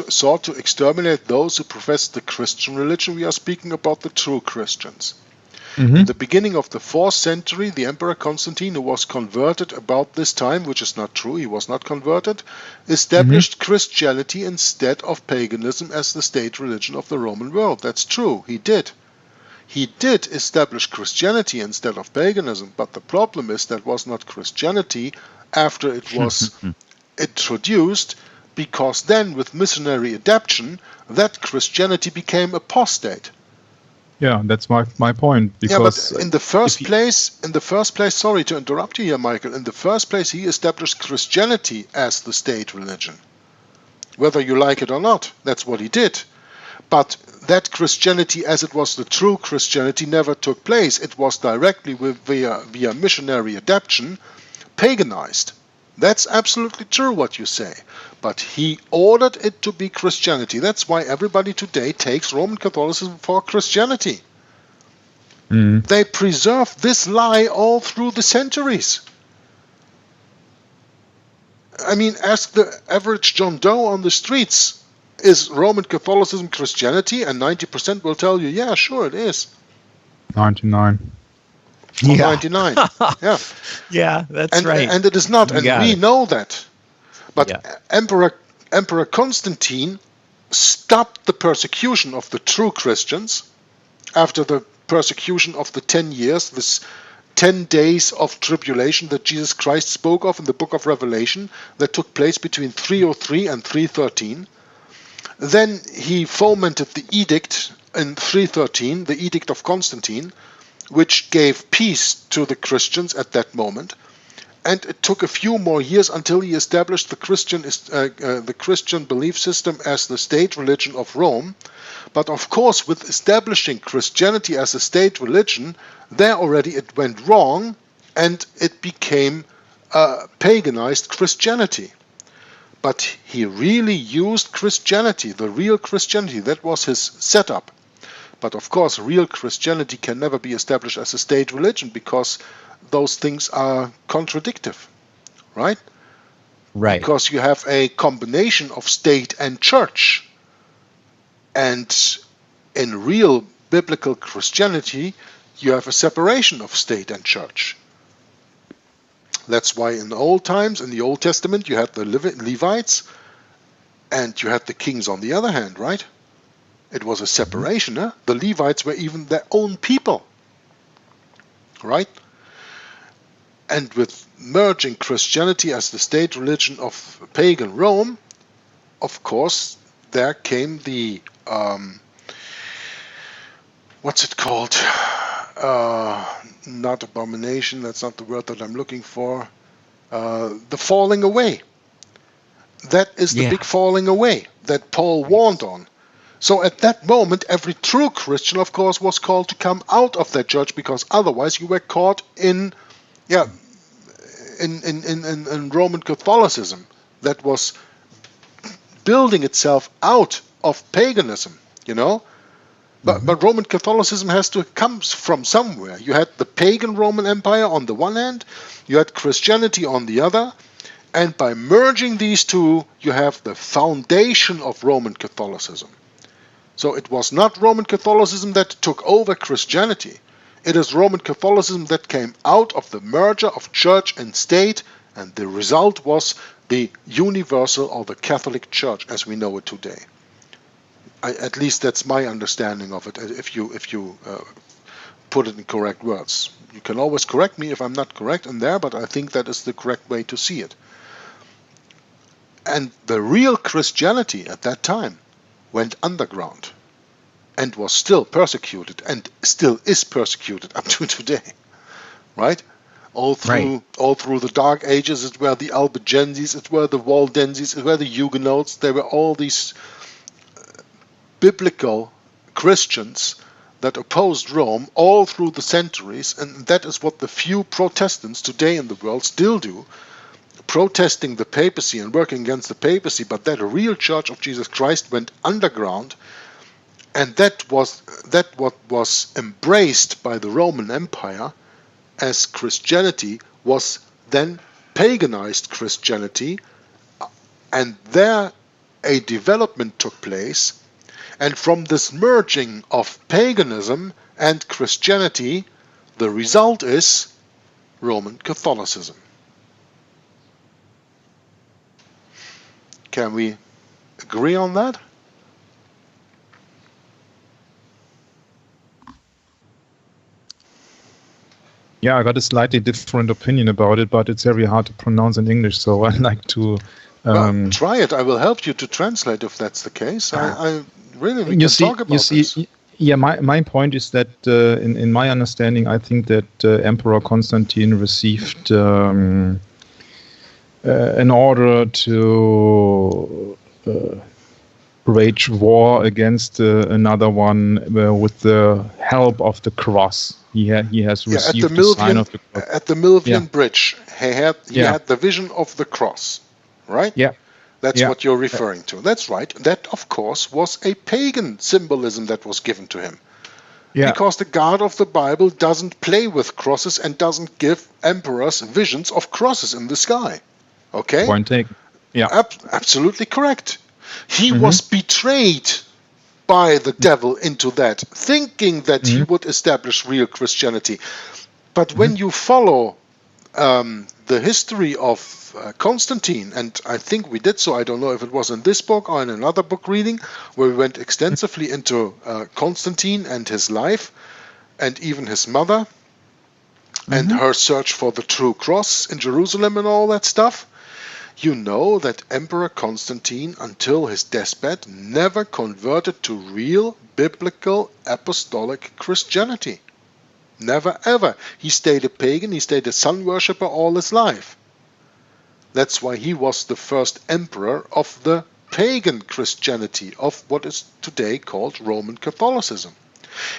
[SPEAKER 4] sought to exterminate those who professed the Christian religion. We are speaking about the true Christians. In the beginning of the 4th century, the Emperor Constantine, who was converted about this time, which is not true, he was not converted, established Christianity instead of paganism as the state religion of the Roman world. That's true, he did. he did establish Christianity instead of paganism, but the problem is that was not Christianity after it was introduced, because then with missionary adaptation, that Christianity became apostate.
[SPEAKER 3] Yeah, that's my point. Because
[SPEAKER 4] in the first place, sorry to interrupt you here, Michael. In the first place, he established Christianity as the state religion. Whether you like it or not, that's what he did. But that Christianity, as it was the true Christianity, never took place. It was directly via missionary adaptation, paganized. That's absolutely true what you say. But he ordered it to be Christianity. That's why everybody today takes Roman Catholicism for Christianity. They preserved this lie all through the centuries. I mean, ask the average John Doe on the streets, is Roman Catholicism Christianity? And 90% will tell you, yeah, sure it is.
[SPEAKER 3] 99.
[SPEAKER 4] Or 99. Yeah.
[SPEAKER 2] Yeah, that's right.
[SPEAKER 4] And it is not, and we know that. But Emperor Constantine stopped the persecution of the true Christians after the persecution of the 10 years, this 10 days of tribulation that Jesus Christ spoke of in the book of Revelation that took place between 303 and 313. Then he fomented the edict in 313, the Edict of Constantine, which gave peace to the Christians at that moment. And it took a few more years until he established the Christian belief system as the state religion of Rome. But of course, with establishing Christianity as a state religion, there already it went wrong, and it became paganized Christianity. But he really used Christianity, the real Christianity. That was his setup. But of course, real Christianity can never be established as a state religion, because those things are contradictive, right?
[SPEAKER 2] Right.
[SPEAKER 4] Because you have a combination of state and church. And in real biblical Christianity, you have a separation of state and church. That's why in the old times, in the Old Testament, you had the Levites and you had the kings on the other hand, right? It was a separation. Huh? The Levites were even their own people, right? And with merging Christianity as the state religion of pagan Rome, of course, there came the, what's it called? Not abomination, that's not the word that I'm looking for. The falling away. That is the big falling away that Paul warned on. So at that moment, every true Christian, of course, was called to come out of that church, because otherwise you were caught in Roman Catholicism that was building itself out of paganism, you know. But Roman Catholicism has to come from somewhere. You had the pagan Roman Empire on the one hand, you had Christianity on the other, and by merging these two, you have the foundation of Roman Catholicism. So it was not Roman Catholicism that took over Christianity. It is Roman Catholicism that came out of the merger of church and state, and the result was the universal or the Catholic Church as we know it today. At least that's my understanding of it, if you put it in correct words. You can always correct me if I'm not correct in there, but I think that is the correct way to see it. And the real Christianity at that time went underground and was still persecuted and still is persecuted up to today, right? All through the Dark Ages, it were the Albigenses, it were the Waldenses, it were the Huguenots. There were all these biblical Christians that opposed Rome all through the centuries, and that is what the few Protestants today in the world still do, protesting the papacy and working against the papacy. But that real Church of Jesus Christ went underground, and that what was embraced by the Roman Empire as Christianity was then paganized Christianity, and there a development took place. And from this merging of paganism and Christianity, the result is Roman Catholicism. Can we agree on that?
[SPEAKER 3] Yeah, I got a slightly different opinion about it, but it's very hard to pronounce in English, so I like to...
[SPEAKER 4] Well, try it. I will help you to translate if that's the case. I really, we can talk about this.
[SPEAKER 3] Yeah, my point is that in my understanding, I think that Emperor Constantine received an order to wage war against another one with the help of the cross. He has received the sign of the cross.
[SPEAKER 4] At the Milvian Bridge, he had the vision of the cross, right?
[SPEAKER 3] Yeah.
[SPEAKER 4] That's what you're referring to. That's right. That, of course, was a pagan symbolism that was given to him. Yeah. Because the God of the Bible doesn't play with crosses and doesn't give emperors visions of crosses in the sky. Okay?
[SPEAKER 3] Point taken. Yeah.
[SPEAKER 4] Absolutely correct. He was betrayed by the devil into that, thinking that he would establish real Christianity. But when you follow the history of Constantine, and I think we did so, I don't know if it was in this book or in another book reading, where we went extensively into Constantine and his life, and even his mother, and her search for the true cross in Jerusalem and all that stuff. You know that Emperor Constantine, until his deathbed, never converted to real biblical apostolic Christianity. Never ever. He stayed a pagan, he stayed a sun worshipper all his life. That's why he was the first emperor of the pagan Christianity, of what is today called Roman Catholicism.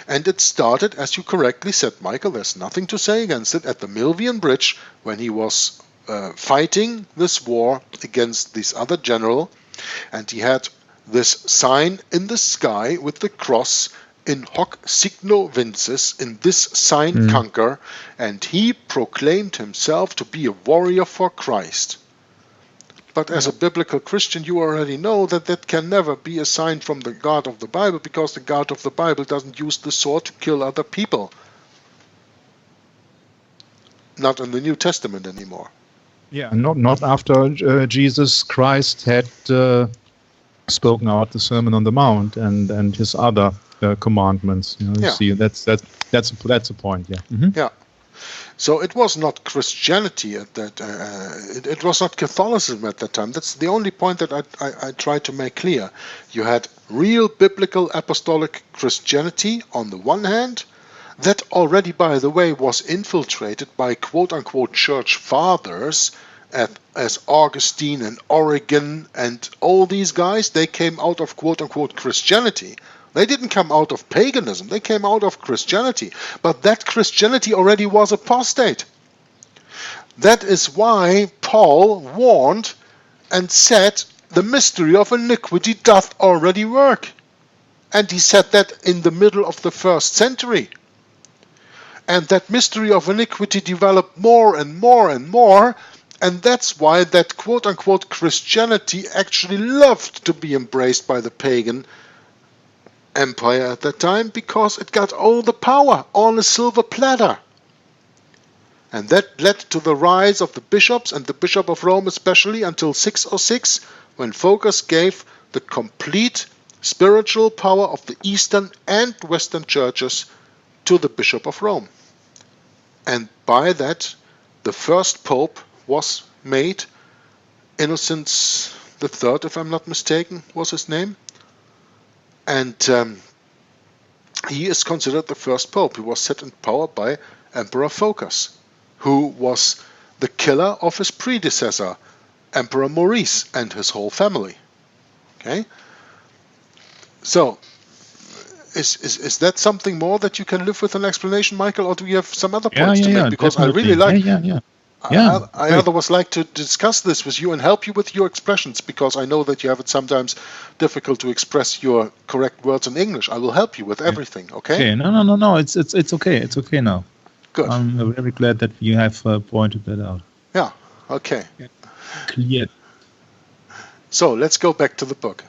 [SPEAKER 4] And it started, as you correctly said, Michael, there's nothing to say against it, at the Milvian Bridge, when he was fighting this war against this other general, and he had this sign in the sky with the cross, in hoc signo vinces, in this sign conquer, and he proclaimed himself to be a warrior for Christ. But as a biblical Christian, you already know that that can never be a sign from the God of the Bible, because the God of the Bible doesn't use the sword to kill other people. Not in the New Testament anymore.
[SPEAKER 3] Yeah, not after Jesus Christ had spoken out the Sermon on the Mount and his other commandments. You know, see, that's a point. Yeah.
[SPEAKER 4] Yeah. So it was not Christianity at that. It was not Catholicism at that time. That's the only point that I try to make clear. You had real biblical apostolic Christianity on the one hand, that already, by the way, was infiltrated by quote-unquote church fathers as Augustine and Origen and all these guys. They came out of quote-unquote Christianity. They didn't come out of paganism. They came out of Christianity. But that Christianity already was apostate. That is why Paul warned and said, the mystery of iniquity doth already work. And he said that in the middle of the 1st century. And that mystery of iniquity developed more and more and more, and that's why that quote-unquote Christianity actually loved to be embraced by the pagan empire at that time, because it got all the power on a silver platter. And that led to the rise of the bishops, and the Bishop of Rome especially, until 606, when Phocas gave the complete spiritual power of the Eastern and Western churches to the Bishop of Rome. And by that, the first pope was made. Innocent III, if I'm not mistaken, was his name. And he is considered the first pope. He was set in power by Emperor Phocas, who was the killer of his predecessor, Emperor Maurice, and his whole family. Okay? So, is that something more that you can live with an explanation, Michael, or do you have some other points to make? Because definitely. I really like... I otherwise like to discuss this with you and help you with your expressions, because I know that you have it sometimes difficult to express your correct words in English. I will help you with everything, okay?
[SPEAKER 3] Okay, no, it's okay. It's okay now.
[SPEAKER 4] Good.
[SPEAKER 3] I'm very glad that you have pointed that out.
[SPEAKER 4] Yeah, okay.
[SPEAKER 3] Clear.
[SPEAKER 4] So, let's go back to the book.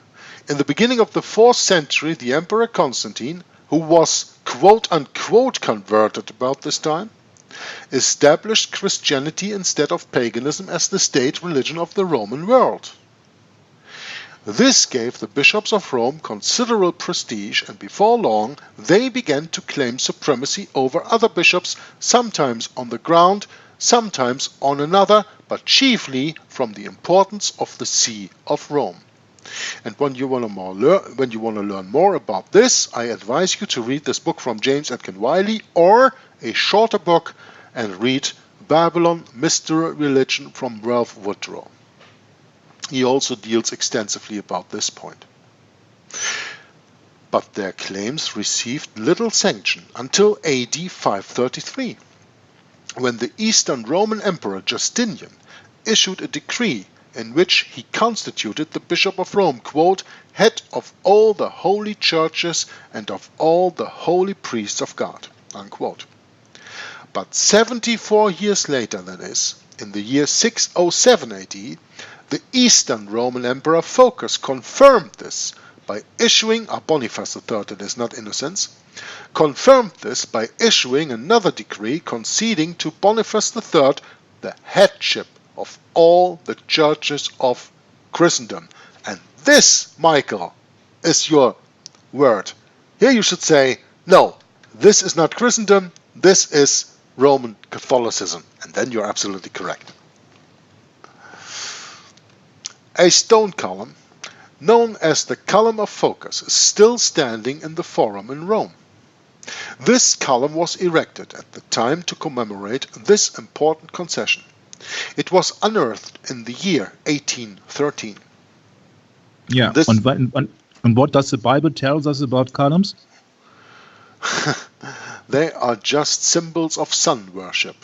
[SPEAKER 4] In the beginning of the 4th century, the Emperor Constantine, who was quote-unquote converted about this time, established Christianity instead of paganism as the state religion of the Roman world. This gave the bishops of Rome considerable prestige, and before long they began to claim supremacy over other bishops, sometimes on the ground, sometimes on another, but chiefly from the importance of the See of Rome. And when you want to learn more about this, I advise you to read this book from James Atkin Wiley, or a shorter book, and read Babylon, Mystery Religion from Ralph Woodrow. He also deals extensively about this point. But their claims received little sanction until AD 533, when the Eastern Roman Emperor Justinian issued a decree in which he constituted the Bishop of Rome, quote, head of all the holy churches and of all the holy priests of God, unquote. But 74 years later, that is, in the year 607 AD, the Eastern Roman Emperor Phocas confirmed this by issuing, Boniface III, it is not Innocence, confirmed this by issuing another decree conceding to Boniface III the headship of all the churches of Christendom. And this, Michael, is your word. Here you should say, no, this is not Christendom, this is Roman Catholicism. And then you're absolutely correct. A stone column, known as the Column of Phocas, is still standing in the Forum in Rome. This column was erected at the time to commemorate this important concession. It was unearthed in the year 1813.
[SPEAKER 3] Yeah, and what does the Bible tell us about columns?
[SPEAKER 4] They are just symbols of sun worship.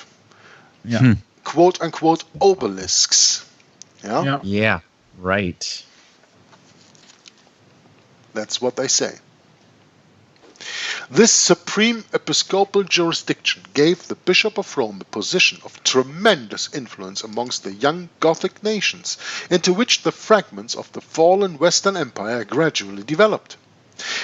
[SPEAKER 3] Yeah.
[SPEAKER 4] Quote-unquote obelisks. Yeah?
[SPEAKER 2] Yeah, right.
[SPEAKER 4] That's what they say. This supreme episcopal jurisdiction gave the Bishop of Rome a position of tremendous influence amongst the young Gothic nations, into which the fragments of the fallen Western Empire gradually developed,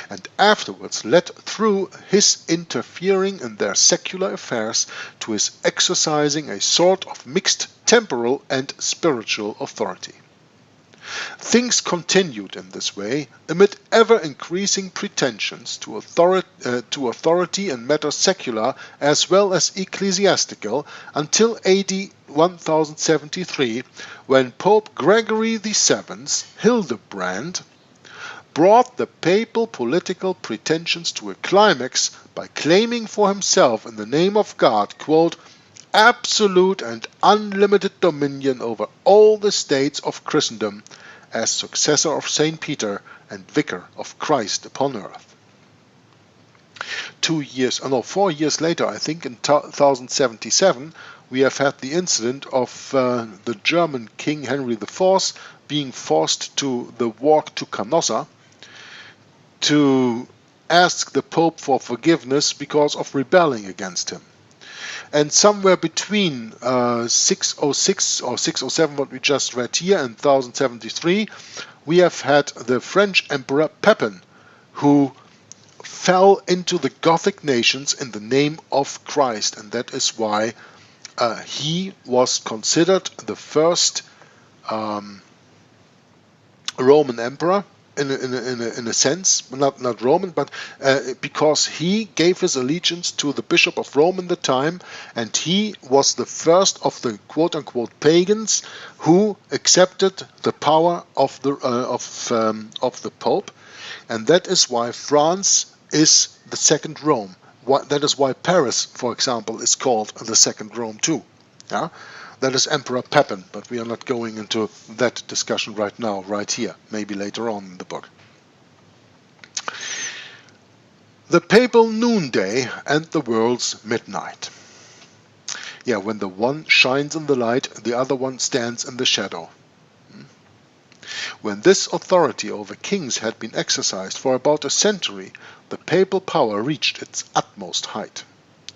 [SPEAKER 4] and afterwards led through his interfering in their secular affairs to his exercising a sort of mixed temporal and spiritual authority. Things continued in this way amid ever-increasing pretensions to authority in matters secular as well as ecclesiastical until AD 1073, when Pope Gregory VII, Hildebrand, brought the papal political pretensions to a climax by claiming for himself in the name of God, quote, absolute and unlimited dominion over all the states of Christendom as successor of St. Peter and vicar of Christ upon earth. 4 years later, I think in 1077, we have had the incident of the German King Henry IV being forced to the walk to Canossa to ask the Pope for forgiveness because of rebelling against him. And somewhere between 606 or 607, what we just read here, and 1073, we have had the French Emperor Pepin, who fell into the Gothic nations in the name of Christ, and that is why he was considered the first Roman emperor. In a sense, not Roman, but because he gave his allegiance to the Bishop of Rome in the time, and he was the first of the quote-unquote pagans who accepted the power of the Pope, and that is why France is the second Rome. That is why Paris, for example, is called the second Rome too. Yeah. That is Emperor Pepin, but we are not going into that discussion right now, right here, maybe later on in the book. The papal noonday and the world's midnight. Yeah, when the one shines in the light, the other one stands in the shadow. When this authority over kings had been exercised for about a century, the papal power reached its utmost height.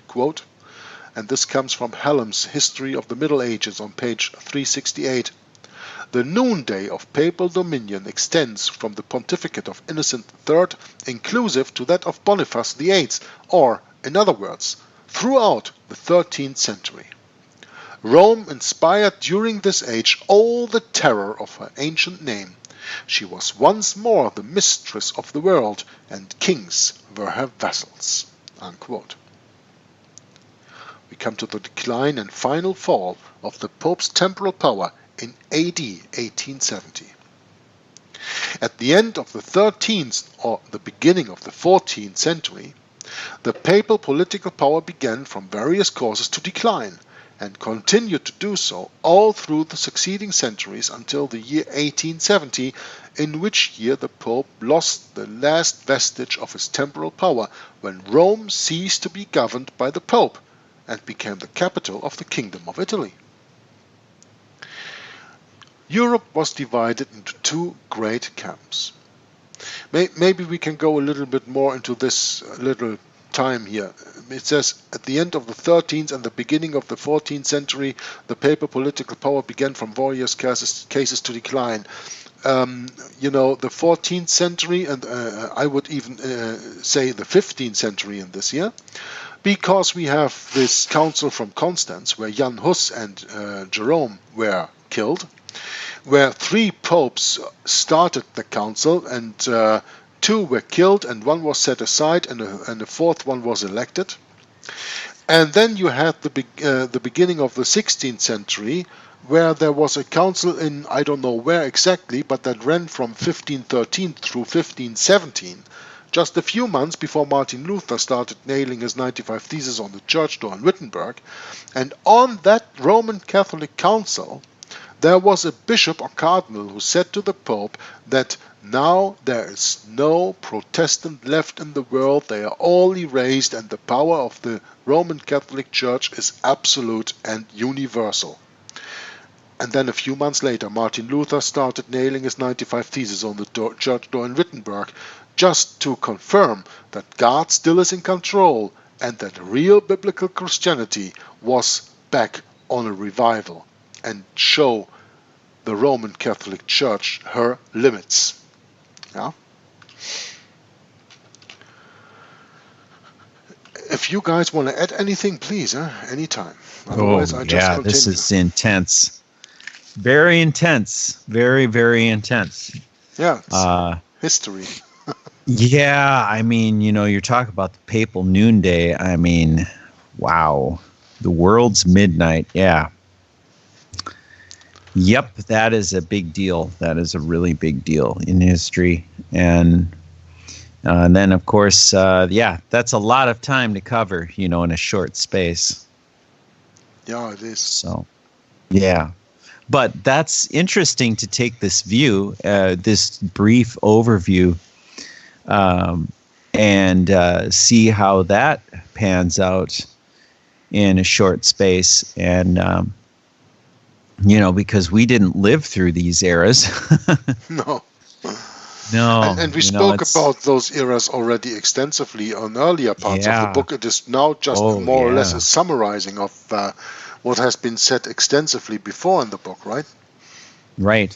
[SPEAKER 4] Quote, and this comes from Hallam's History of the Middle Ages on page 368. The noonday of papal dominion extends from the pontificate of Innocent III inclusive to that of Boniface VIII, or, in other words, throughout the 13th century. Rome inspired during this age all the terror of her ancient name, She was once more the mistress of the world, and kings were her vassals." Unquote. We come to the decline and final fall of the Pope's temporal power in AD 1870. At the end of the 13th or the beginning of the 14th century, the papal political power began from various causes to decline, and continued to do so all through the succeeding centuries until the year 1870, in which year the Pope lost the last vestige of his temporal power when Rome ceased to be governed by the Pope and became the capital of the Kingdom of Italy. Europe was divided into two great camps. Maybe we can go a little bit more into this little time here. It says, at the end of the 13th and the beginning of the 14th century, the papal political power began from various cases to decline. The 14th century, and I would even say the 15th century in this year, because we have this council from Constance, where Jan Hus and Jerome were killed, where 3 popes started the council, and 2 were killed and 1 was set aside, and the 4th one was elected. And then you had the beginning of the 16th century, where there was a council in, I don't know where exactly, but that ran from 1513 through 1517, just a few months before Martin Luther started nailing his 95 Theses on the church door in Wittenberg. And on that Roman Catholic council, there was a bishop or cardinal who said to the Pope that now there is no Protestant left in the world, they are all erased, and the power of the Roman Catholic Church is absolute and universal. And then a few months later, Martin Luther started nailing his 95 Theses on the church door in Wittenberg, just to confirm that God still is in control and that real biblical Christianity was back on a revival, and show the Roman Catholic Church her limits. Yeah? If you guys want to add anything, please, anytime. Otherwise, I just continue.
[SPEAKER 2] This is intense. Very intense. Very, very intense.
[SPEAKER 4] Yeah, it's history.
[SPEAKER 2] Yeah, I mean, you're talking about the papal noonday. I mean, wow. The world's midnight. Yeah. Yep, that is a big deal. That is a really big deal in history. And then, of course, that's a lot of time to cover, in a short space.
[SPEAKER 4] Yeah, it is.
[SPEAKER 2] So, yeah. But that's interesting to take this view, this brief overview, and see how that pans out in a short space. And, because we didn't live through these eras.
[SPEAKER 4] No.
[SPEAKER 2] No.
[SPEAKER 4] And we spoke about those eras already extensively on earlier parts of the book. It is now just more or less a summarizing of what has been said extensively before in the book, right?
[SPEAKER 2] Right.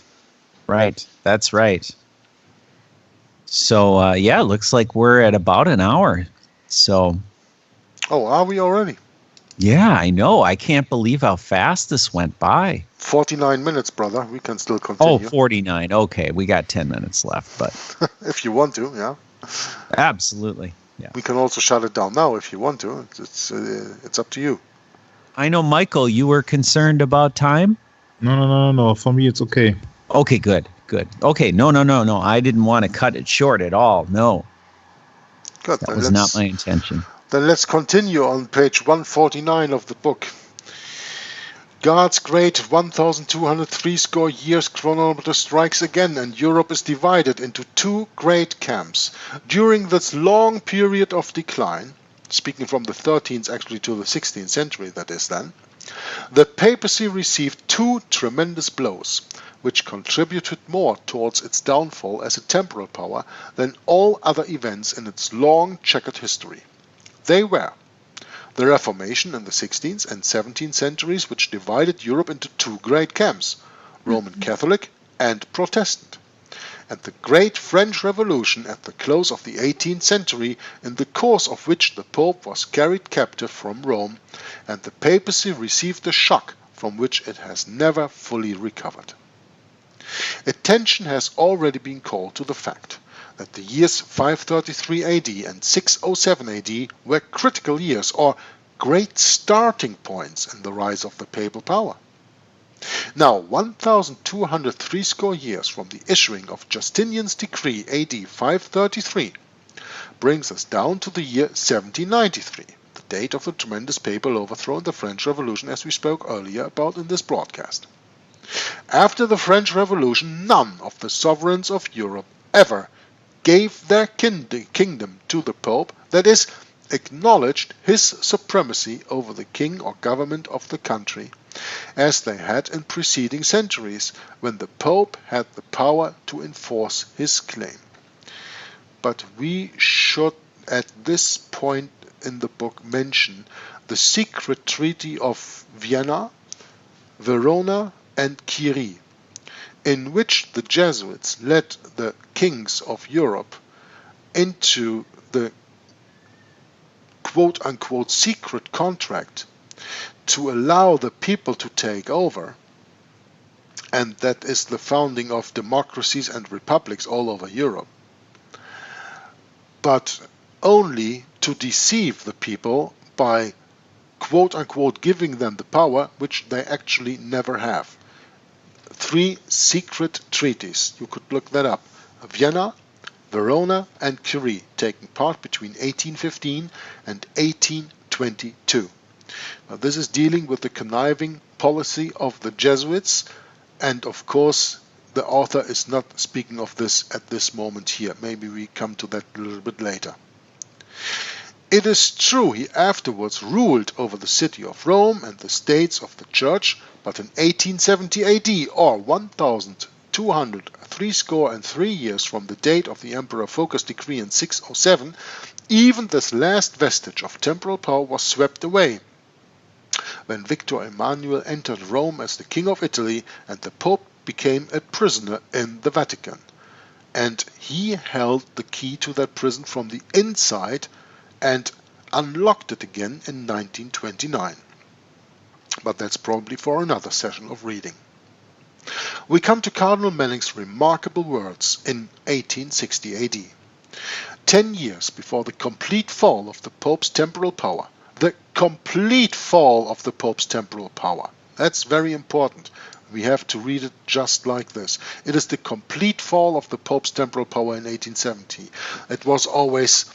[SPEAKER 2] That's right. So, looks like we're at about an hour. So.
[SPEAKER 4] Oh, are we already?
[SPEAKER 2] Yeah, I know. I can't believe how fast this went by.
[SPEAKER 4] 49 minutes, brother. We can still continue.
[SPEAKER 2] Oh, 49. Okay, we got 10 minutes left, but
[SPEAKER 4] if you want to, yeah.
[SPEAKER 2] Absolutely. Yeah.
[SPEAKER 4] We can also shut it down now if you want to. It's up to you.
[SPEAKER 2] I know, Michael, you were concerned about time?
[SPEAKER 3] No. For me, it's okay.
[SPEAKER 2] Okay, good. Okay, no. I didn't want to cut it short at all. No.
[SPEAKER 4] Good.
[SPEAKER 2] That was not my intention.
[SPEAKER 4] Then let's continue on page 149 of the book. God's great 1,203 score years chronometer strikes again, and Europe is divided into two great camps. During this long period of decline, speaking from the 13th actually to the 16th century, that is then, the papacy received two tremendous blows, which contributed more towards its downfall as a temporal power than all other events in its long checkered history. They were the Reformation in the 16th and 17th centuries, which divided Europe into two great camps, Roman Catholic and Protestant, and the Great French Revolution at the close of the 18th century, in the course of which the Pope was carried captive from Rome, and the papacy received a shock from which it has never fully recovered. Attention has already been called to the fact that the years 533 AD and 607 AD were critical years or great starting points in the rise of the papal power. Now, 1,203 score years from the issuing of Justinian's decree AD 533 brings us down to the year 1793, the date of the tremendous papal overthrow in the French Revolution, as we spoke earlier about in this broadcast. After the French Revolution, none of the sovereigns of Europe ever gave their kingdom to the Pope, that is, acknowledged his supremacy over the king or government of the country, as they had in preceding centuries, when the Pope had the power to enforce his claim. But we should at this point in the book mention the secret treaty of Vienna, Verona and Curie, in which the Jesuits led the kings of Europe into the quote-unquote secret contract to allow the people to take over, and that is the founding of democracies and republics all over Europe, but only to deceive the people by quote-unquote giving them the power which they actually never have. 3 secret treaties, you could look that up: Vienna, Verona and Curie, taking part between 1815 and 1822. Now, this is dealing with the conniving policy of the Jesuits, and of course the author is not speaking of this at this moment here. Maybe we come to that a little bit later. It is true he afterwards ruled over the city of Rome and the states of the Church, but in 1870 AD, or 1,203 years from the date of the Emperor Phocas' decree in 607, even this last vestige of temporal power was swept away, when Victor Emmanuel entered Rome as the King of Italy and the Pope became a prisoner in the Vatican. And he held the key to that prison from the inside and unlocked it again in 1929. But that's probably for another session of reading. We come to Cardinal Manning's remarkable words in 1860 AD. 10 years before the complete fall of the Pope's temporal power. The complete fall of the Pope's temporal power. That's very important. We have to read it just like this. It is the complete fall of the Pope's temporal power in 1870. It was always,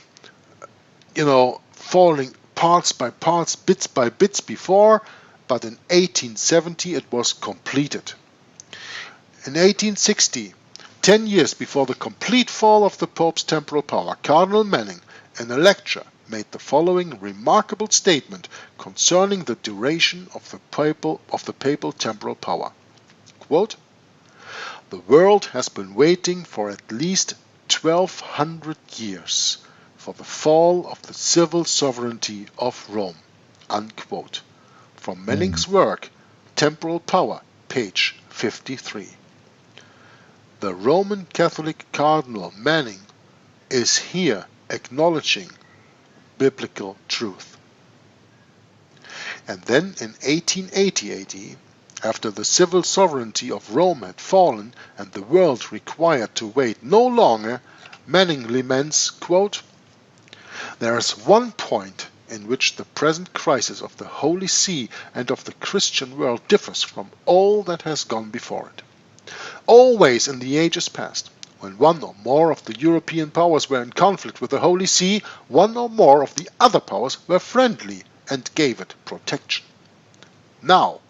[SPEAKER 4] falling parts by parts, bits by bits before, but in 1870 it was completed. In 1860, 10 years before the complete fall of the Pope's temporal power, Cardinal Manning, in a lecture, made the following remarkable statement concerning the duration of the papal temporal power. Quote, "The world has been waiting for at least 1200 years for the fall of the civil sovereignty of Rome." Unquote. From Manning's work, Temporal Power, page 53. The Roman Catholic Cardinal Manning is here acknowledging biblical truth. And then in 1880 AD, after the civil sovereignty of Rome had fallen and the world required to wait no longer, Manning laments, quote, "There is one point in which the present crisis of the Holy See and of the Christian world differs from all that has gone before it. Always in the ages past, when one or more of the European powers were in conflict with the Holy See, one or more of the other powers were friendly and gave it protection. Now,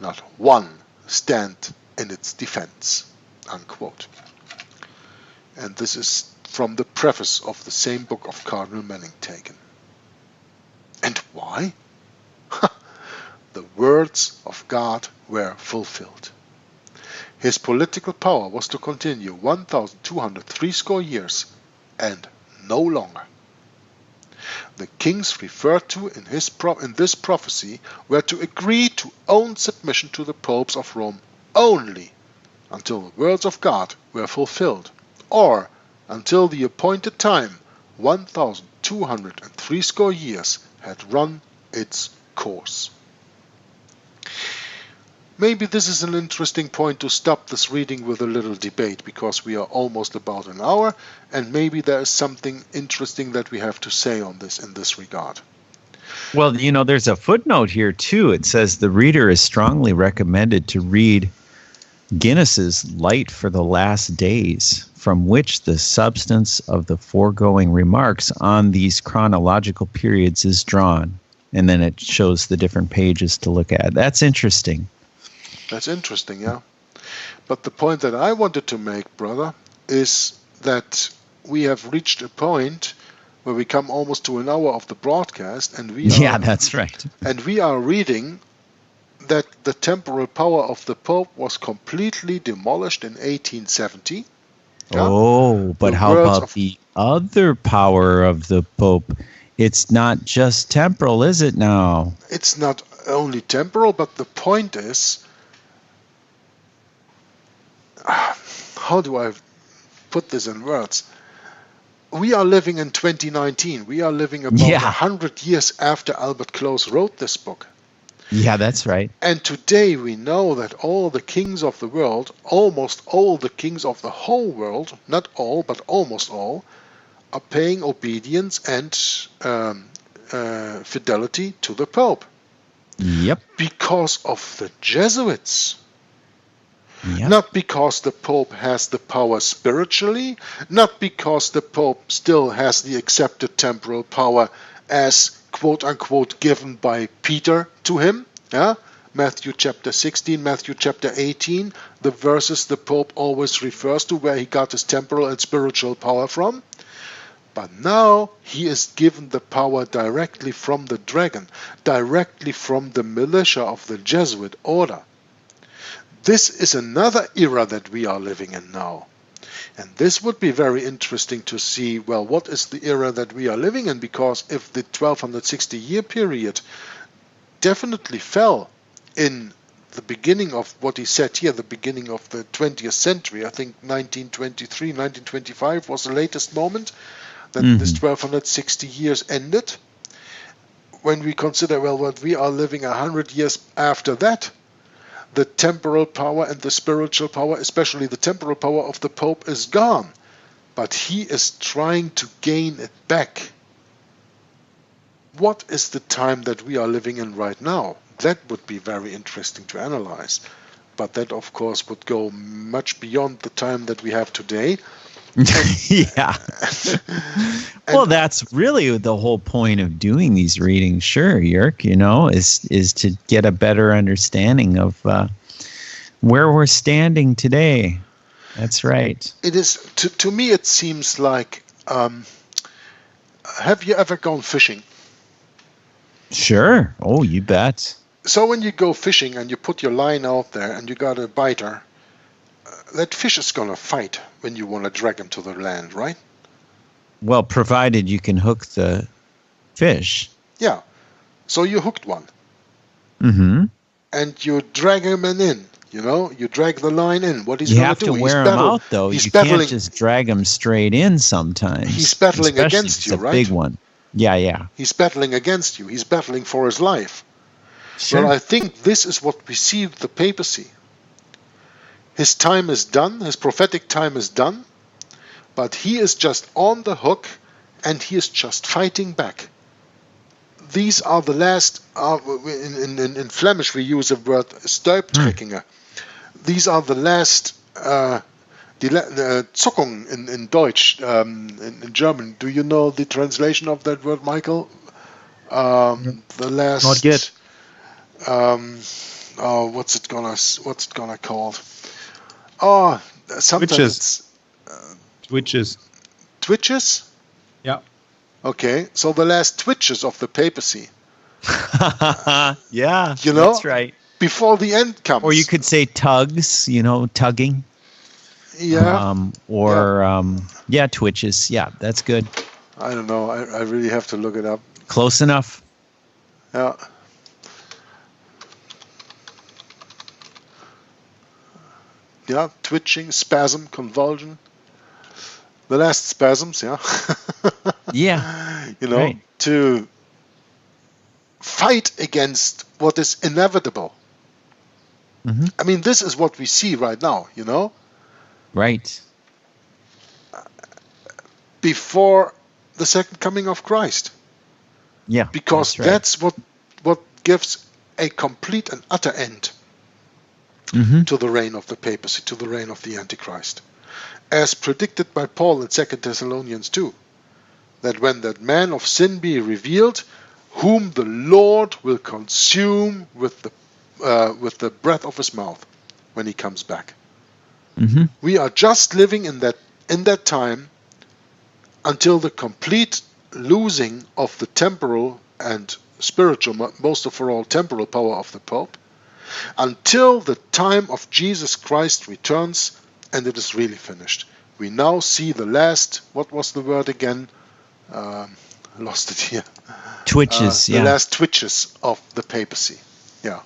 [SPEAKER 4] not one stands in its defense." Unquote. And this is from the preface of the same book of Cardinal Manning taken. And why? The words of God were fulfilled. His political power was to continue 1,203 years, and no longer. The kings referred to in this prophecy were to agree to own submission to the popes of Rome only until the words of God were fulfilled, or until the appointed time, 1,203 years, had run its course. maybe this is an interesting point to stop this reading with a little debate, because we are almost about an hour, and maybe there is something interesting that we have to say on this in this regard.
[SPEAKER 2] Well, there's a footnote here too. It says the reader is strongly recommended to read Guinness's Light for the Last Days, from which the substance of the foregoing remarks on these chronological periods is drawn. And then it shows the different pages to look at. That's interesting.
[SPEAKER 4] That's interesting, yeah. But the point that I wanted to make, brother, is that we have reached a point where we come almost to an hour of the broadcast, and
[SPEAKER 2] that's right.
[SPEAKER 4] And we are reading that the temporal power of the Pope was completely demolished in 1870. Yeah?
[SPEAKER 2] Oh, but how about the other power of the Pope? It's not just temporal, is it now?
[SPEAKER 4] It's not only temporal, but the point is, how do I put this in words? We are living in 2019. We are living about 100 years after Albert Close wrote this book.
[SPEAKER 2] Yeah, that's right.
[SPEAKER 4] And today we know that all the kings of the world, almost all the kings of the whole world, not all, but almost all, are paying obedience and fidelity to the Pope.
[SPEAKER 2] Yep.
[SPEAKER 4] Because of the Jesuits.
[SPEAKER 2] Yep.
[SPEAKER 4] Not because the Pope has the power spiritually, not because the Pope still has the accepted temporal power as quote-unquote given by Peter to him. Yeah? Matthew chapter 16, Matthew chapter 18, the verses the Pope always refers to where he got his temporal and spiritual power from. But now he is given the power directly from the dragon, directly from the militia of the Jesuit order. This is another era that we are living in now. And this would be very interesting to see, well, what is the era that we are living in? Because if the 1260-year period definitely fell in the beginning of what he said here, the beginning of the 20th century, I think 1923, 1925 was the latest moment that this 1260 years ended. When we consider, well, what we are living 100 years after that, the temporal power and the spiritual power, especially the temporal power of the Pope, is gone. But he is trying to gain it back. What is the time that we are living in right now? That would be very interesting to analyze. But that, of course, would go much beyond the time that we have today.
[SPEAKER 2] Yeah. Well, that's really the whole point of doing these readings, sure, Jörg, is to get a better understanding of where we're standing today. That's right.
[SPEAKER 4] It is, to me, it seems like, have you ever gone fishing?
[SPEAKER 2] Sure. Oh, you bet.
[SPEAKER 4] So when you go fishing and you put your line out there and you got a biter, that fish is going to fight when you want to drag him to the land, right?
[SPEAKER 2] Well, provided you can hook the fish.
[SPEAKER 4] Yeah. So you hooked one.
[SPEAKER 2] Mm-hmm.
[SPEAKER 4] And you drag him in, you drag the line in. What he's
[SPEAKER 2] you
[SPEAKER 4] going
[SPEAKER 2] have
[SPEAKER 4] to do,
[SPEAKER 2] to wear him out, though. You can't just drag him straight in sometimes.
[SPEAKER 4] He's battling against you, right?
[SPEAKER 2] It's a big one. Yeah.
[SPEAKER 4] He's battling against you. He's battling for his life.
[SPEAKER 2] Sure.
[SPEAKER 4] Well, I think this is what we see with the papacy. His time is done, his prophetic time is done, but he is just on the hook and he is just fighting back. These are the last, in Flemish we use the word Stuiptrekkingen. These are the last Zuckung in Deutsch, in German. Do you know the translation of that word, Michael? The last.
[SPEAKER 3] Not yet.
[SPEAKER 4] What's it gonna called? Oh, sometimes
[SPEAKER 3] Twitches.
[SPEAKER 4] Twitches?
[SPEAKER 3] Yeah.
[SPEAKER 4] Okay, so the last twitches of the papacy.
[SPEAKER 2] Yeah, that's right.
[SPEAKER 4] Before the end comes.
[SPEAKER 2] Or you could say tugs, tugging.
[SPEAKER 4] Yeah.
[SPEAKER 2] Twitches. Yeah, that's good.
[SPEAKER 4] I don't know. I really have to look it up.
[SPEAKER 2] Close enough.
[SPEAKER 4] Yeah. Yeah, twitching, spasm, convulsion. The last spasms, yeah.
[SPEAKER 2] Yeah.
[SPEAKER 4] Right. To fight against what is inevitable.
[SPEAKER 2] Mm-hmm.
[SPEAKER 4] I mean, this is what we see right now,
[SPEAKER 2] Right.
[SPEAKER 4] before the second coming of Christ.
[SPEAKER 2] Yeah.
[SPEAKER 4] Because that's what gives a complete and utter end to the reign of the papacy, to the reign of the Antichrist. As predicted by Paul in 2 Thessalonians 2, that when that man of sin be revealed, whom the Lord will consume with the breath of his mouth when he comes back.
[SPEAKER 2] Mm-hmm.
[SPEAKER 4] We are just living in that time until the complete losing of the temporal and spiritual, most of all temporal power of the Pope, until the time of Jesus Christ returns and it is really finished. We now see the last, what was the word again? Lost it here.
[SPEAKER 2] Twitches,
[SPEAKER 4] the last twitches of the papacy. Yeah.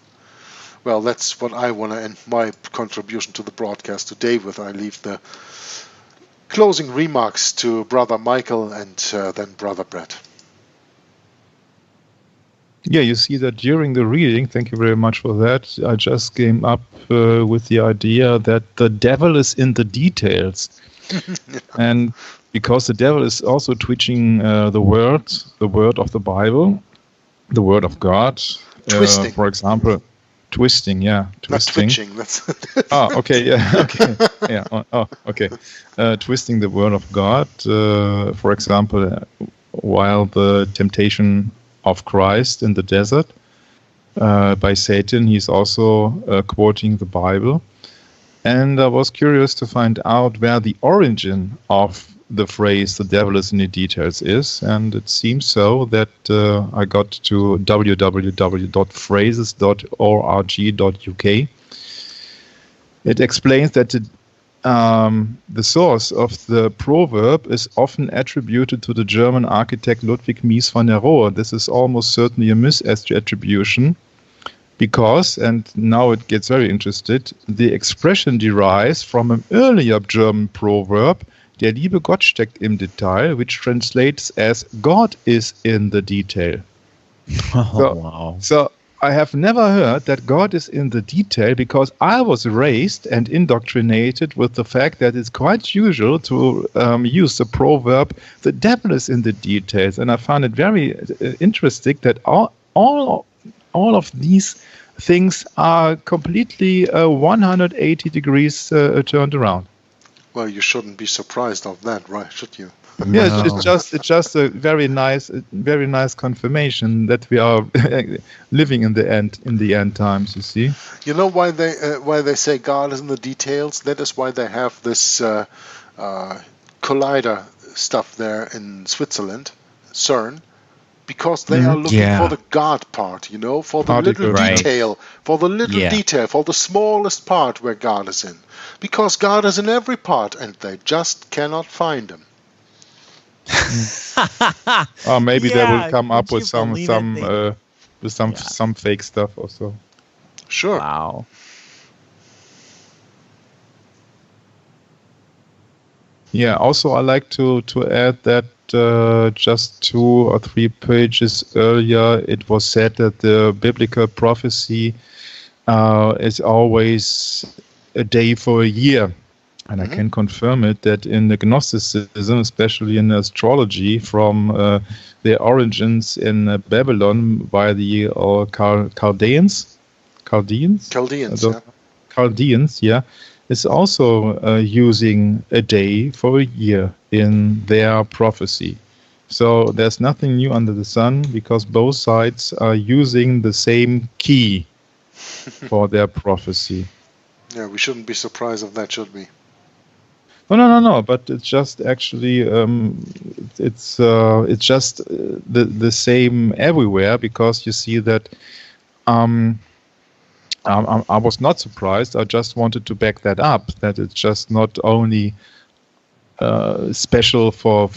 [SPEAKER 4] Well, that's what I want to end my contribution to the broadcast today with. I leave the closing remarks to Brother Michael and then Brother Bret.
[SPEAKER 3] Yeah, you see that during the reading, thank you very much for that, I just came up with the idea that the devil is in the details. And because the devil is also twitching the word of the Bible, the word of God.
[SPEAKER 4] Twisting.
[SPEAKER 3] For example, twisting, yeah. Twisting.
[SPEAKER 4] Not twitching. That's
[SPEAKER 3] okay, yeah, okay. Yeah, okay. Twisting the word of God, for example, while the temptation of Christ in the desert by Satan, he's also quoting the Bible. And I was curious to find out where the origin of the phrase "the devil is in the details" is, and it seems so that I got to www.phrases.org.uk. It explains that the source of the proverb is often attributed to the German architect Ludwig Mies van der Rohe. This is almost certainly a misattribution because, and now it gets very interested, the expression derives from an earlier German proverb, "Der liebe Gott steckt im Detail," which translates as "God is in the detail."
[SPEAKER 2] Wow.
[SPEAKER 3] So I have never heard that God is in the detail because I was raised and indoctrinated with the fact that it's quite usual to use the proverb, "the devil is in the details." And I found it very interesting that all of these things are completely 180 degrees turned around.
[SPEAKER 4] Well, you shouldn't be surprised of that, right? Should you?
[SPEAKER 3] Yeah, it's just a very nice confirmation that we are living in the end times. You see.
[SPEAKER 4] You know why they say God is in the details? That is why they have this collider stuff there in Switzerland, CERN, because they are looking for the God part, for the little detail, for the smallest part where God is in, because God is in every part, and they just cannot find him.
[SPEAKER 3] Or maybe they will come up with some fake stuff also.
[SPEAKER 4] Sure.
[SPEAKER 2] Wow.
[SPEAKER 3] Yeah. Also, I like to add that just 2 or 3 pages earlier, it was said that the biblical prophecy is always a day for a year. And I can confirm it that in the Gnosticism, especially in astrology, from their origins in Babylon by the Chaldeans, is also using a day for a year in their prophecy. So there's nothing new under the sun because both sides are using the same key for their prophecy.
[SPEAKER 4] Yeah, we shouldn't be surprised of that, should we?
[SPEAKER 3] No. But it's just actually it's just the same everywhere because you see that. I was not surprised. I just wanted to back that up. That it's just not only special for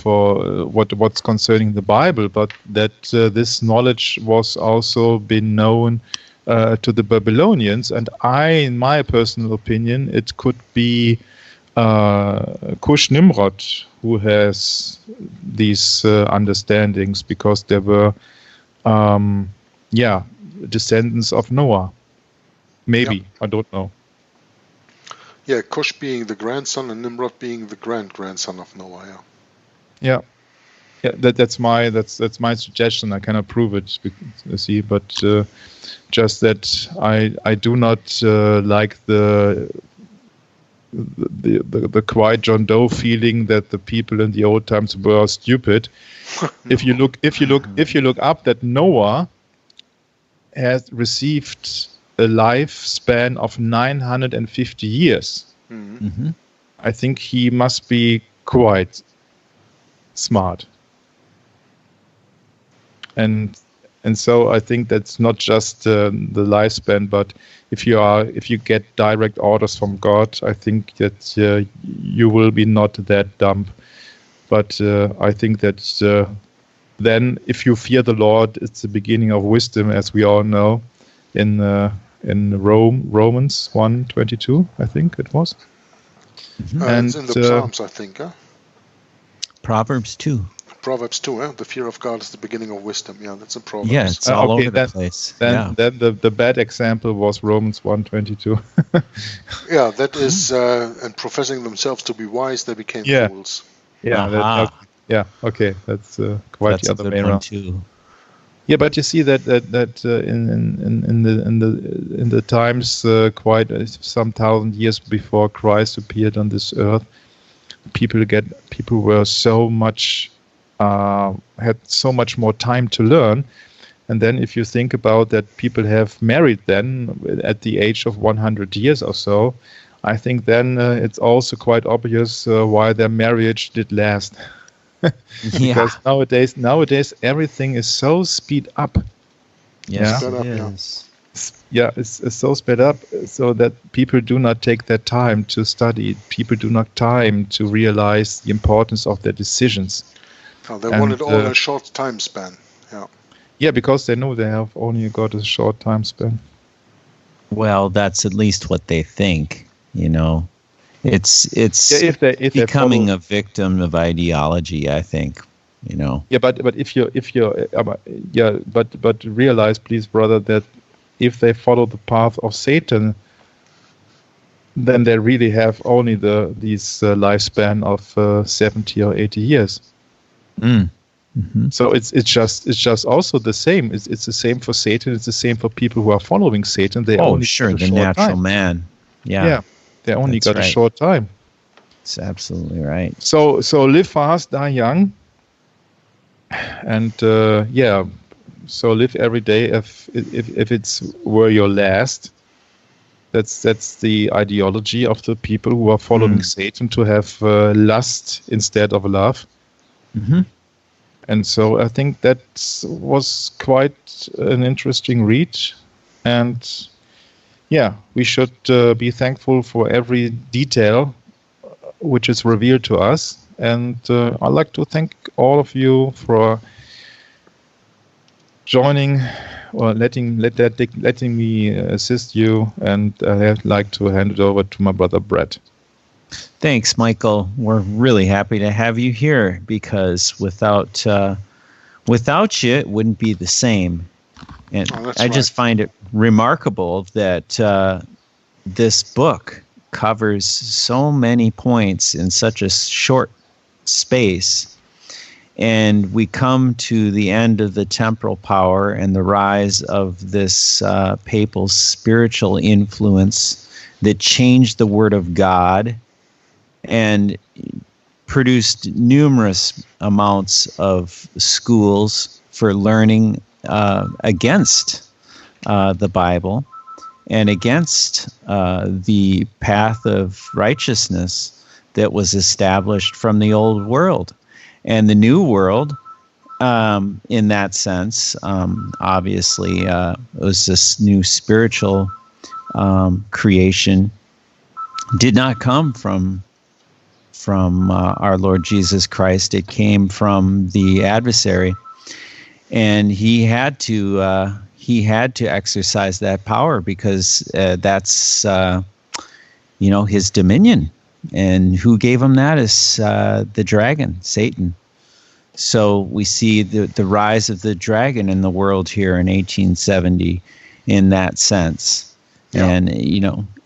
[SPEAKER 3] what's concerning the Bible, but that this knowledge was also been known to the Babylonians. And in my personal opinion, it could be Cush Nimrod who has these understandings because they were, descendants of Noah. Maybe, I don't know.
[SPEAKER 4] Yeah, Cush being the grandson and Nimrod being the grandson of Noah.
[SPEAKER 3] Yeah. That's my suggestion. I cannot prove it, see, but just that I do not like the quiet John Doe feeling that the people in the old times were stupid. No. If you look up that Noah has received a lifespan of 950 years.
[SPEAKER 2] Mm-hmm.
[SPEAKER 3] I think he must be quite smart. And so I think that's not just the lifespan, but if you get direct orders from God, I think that you will be not that dumb. But I think that then, if you fear the Lord, it's the beginning of wisdom, as we all know, in Romans 1:22, I think it was.
[SPEAKER 2] Mm-hmm.
[SPEAKER 4] And it's in the Psalms, I think. Huh?
[SPEAKER 2] Proverbs 2.
[SPEAKER 4] Proverbs 2, the fear of God is the beginning of wisdom. Yeah, that's in Proverbs.
[SPEAKER 2] Yeah, it's all over the place.
[SPEAKER 3] Then the bad example was Romans 1:22.
[SPEAKER 4] Yeah, that is, and professing themselves to be wise, they became fools.
[SPEAKER 3] Yeah, okay, that's quite
[SPEAKER 2] that's
[SPEAKER 3] the other way around
[SPEAKER 2] too.
[SPEAKER 3] Yeah, but you see that in the times quite some 1,000 years before Christ appeared on this earth, people were so much had so much more time to learn. And then if you think about that, people have married then at the age of 100 years or so, I think then it's also quite obvious why their marriage did last. Because nowadays everything is so speed up.
[SPEAKER 2] Yes,
[SPEAKER 4] it
[SPEAKER 2] is.
[SPEAKER 3] Yeah, it's so sped up so that people do not take their time to study. People do not time to realize the importance of their decisions.
[SPEAKER 4] Oh, they want it all in a short time span. Yeah. Yeah,
[SPEAKER 3] because they know they have only got a short time span.
[SPEAKER 2] Well, that's at least what they think. It's
[SPEAKER 3] if they
[SPEAKER 2] becoming a victim of ideology, I think.
[SPEAKER 3] Yeah, but if you but realize, please, brother, that if they follow the path of Satan, then they really have only these lifespan of 70 or 80 years.
[SPEAKER 2] Mm-hmm.
[SPEAKER 3] So it's just also the same. It's the same for Satan. It's the same for people who are following Satan. They only
[SPEAKER 2] the natural man. Yeah,
[SPEAKER 3] they only got
[SPEAKER 2] right.
[SPEAKER 3] a short time.
[SPEAKER 2] That's absolutely right.
[SPEAKER 3] So live fast, die young, and so live every day. If it's were your last, that's the ideology of the people who are following Satan, to have lust instead of love.
[SPEAKER 2] Mm-hmm.
[SPEAKER 3] And so I think that was quite an interesting read. And we should be thankful for every detail which is revealed to us. And I'd like to thank all of you for joining or letting me assist you. And I'd like to hand it over to my brother Bret.
[SPEAKER 2] Thanks, Michael. We're really happy to have you here, because without you, it wouldn't be the same. And I just find it remarkable that this book covers so many points in such a short space. And we come to the end of the temporal power and the rise of this papal spiritual influence that changed the Word of God and produced numerous amounts of schools for learning against the Bible and against the path of righteousness that was established from the old world. And the new world, in that sense, obviously, it was this new spiritual creation, did not come from our Lord Jesus Christ. It came from the adversary, and he had to exercise that power, because that's his dominion. And who gave him that is the dragon, Satan. So we see the rise of the dragon in the world here in 1870 in that sense. Yeah. And,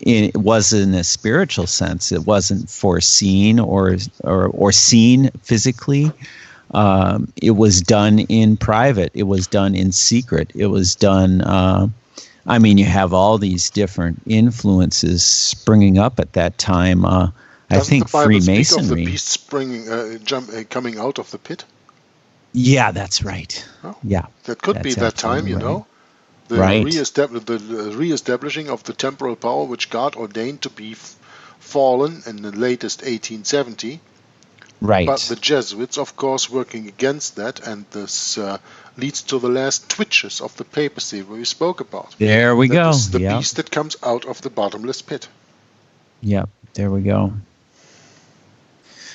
[SPEAKER 2] it was in a spiritual sense. It wasn't foreseen or seen physically. It was done in private. It was done in secret. It was done, you have all these different influences springing up at that time. I think Freemasonry.
[SPEAKER 4] Speak of the beast coming out of the pit?
[SPEAKER 2] Yeah, that's right.
[SPEAKER 4] Oh,
[SPEAKER 2] yeah.
[SPEAKER 4] That could be that time,
[SPEAKER 2] right.
[SPEAKER 4] The re-establishing of the temporal power which God ordained to be fallen in the latest 1870.
[SPEAKER 2] Right.
[SPEAKER 4] But the Jesuits, of course, working against that, and this leads to the last twitches of the papacy we spoke about.
[SPEAKER 2] There we go.
[SPEAKER 4] The beast that comes out of the bottomless pit.
[SPEAKER 2] Yep, there we go.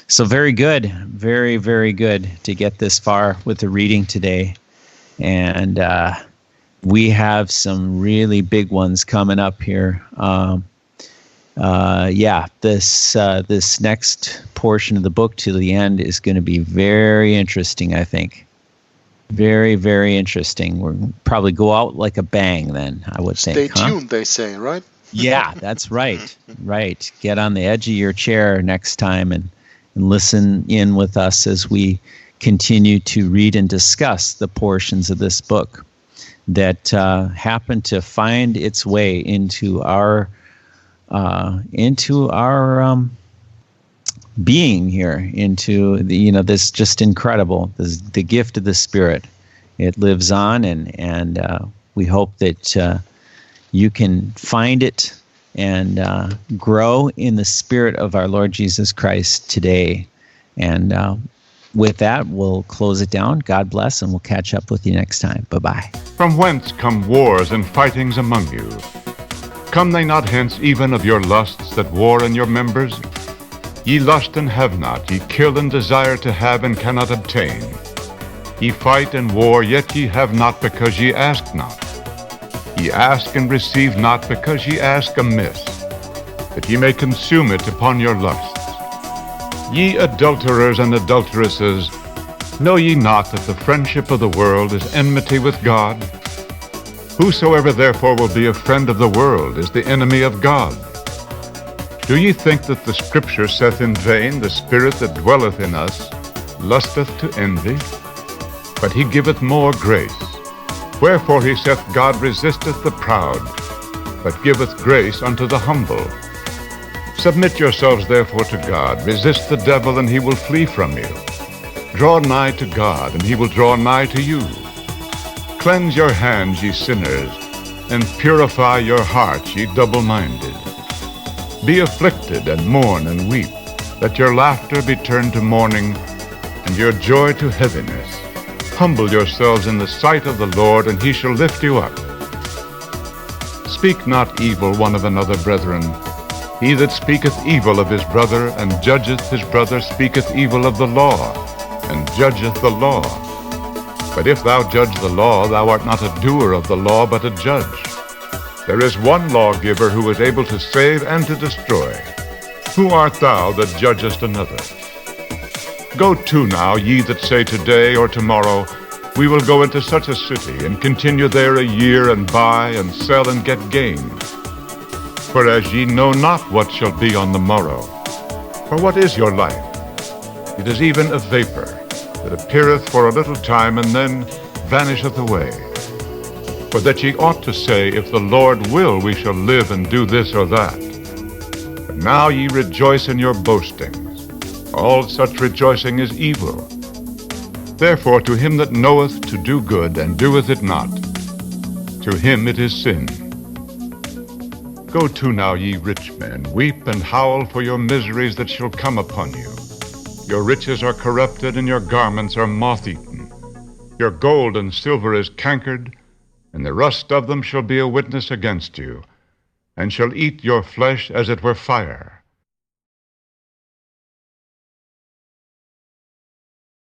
[SPEAKER 2] So very good. Very, very good to get this far with the reading today. And we have some really big ones coming up here. This next portion of the book to the end is going to be very interesting, I think. Very, very interesting. We'll probably go out like a bang then, I would think.
[SPEAKER 4] Stay tuned, they say, right?
[SPEAKER 2] Yeah, that's right. Right. Get on the edge of your chair next time and listen in with us as we continue to read and discuss the portions of this book that happen to find its way into our being here, into this just incredible, the gift of the Spirit. It lives on, and we hope that you can find it and grow in the Spirit of our Lord Jesus Christ today. And with that, we'll close it down. God bless, and we'll catch up with you next time. Bye-bye.
[SPEAKER 1] From whence come wars and fightings among you? Come they not hence even of your lusts that war in your members? Ye lust and have not, ye kill and desire to have and cannot obtain. Ye fight and war, yet ye have not because ye ask not. Ye ask and receive not because ye ask amiss, that ye may consume it upon your lusts. Ye adulterers and adulteresses, know ye not that the friendship of the world is enmity with God? Whosoever therefore will be a friend of the world is the enemy of God. Do ye think that the Scripture saith in vain, the Spirit that dwelleth in us lusteth to envy? But he giveth more grace. Wherefore he saith, God resisteth the proud, but giveth grace unto the humble. Submit yourselves therefore to God. Resist the devil, and he will flee from you. Draw nigh to God, and he will draw nigh to you. Cleanse your hands, ye sinners, and purify your hearts, ye double-minded. Be afflicted, and mourn, and weep. Let your laughter be turned to mourning, and your joy to heaviness. Humble yourselves in the sight of the Lord, and he shall lift you up. Speak not evil one of another, brethren. He that speaketh evil of his brother, and judgeth his brother, speaketh evil of the law, and judgeth the law. But if thou judge the law, thou art not a doer of the law, but a judge. There is one lawgiver who is able to save and to destroy. Who art thou that judgest another? Go to now, ye that say today or tomorrow, we will go into such a city, and continue there a year, and buy, and sell, and get gain. Whereas ye know not what shall be on the morrow. For what is your life? It is even a vapor, that appeareth for a little time, and then vanisheth away. For that ye ought to say, if the Lord will, we shall live and do this or that. But now ye rejoice in your boastings. All such rejoicing is evil. Therefore to him that knoweth to do good, and doeth it not, to him it is sin. Go to now, ye rich men, weep and howl for your miseries that shall come upon you. Your riches are corrupted, and your garments are moth-eaten. Your gold and silver is cankered, and the rust of them shall be a witness against you, and shall eat your flesh as it were fire.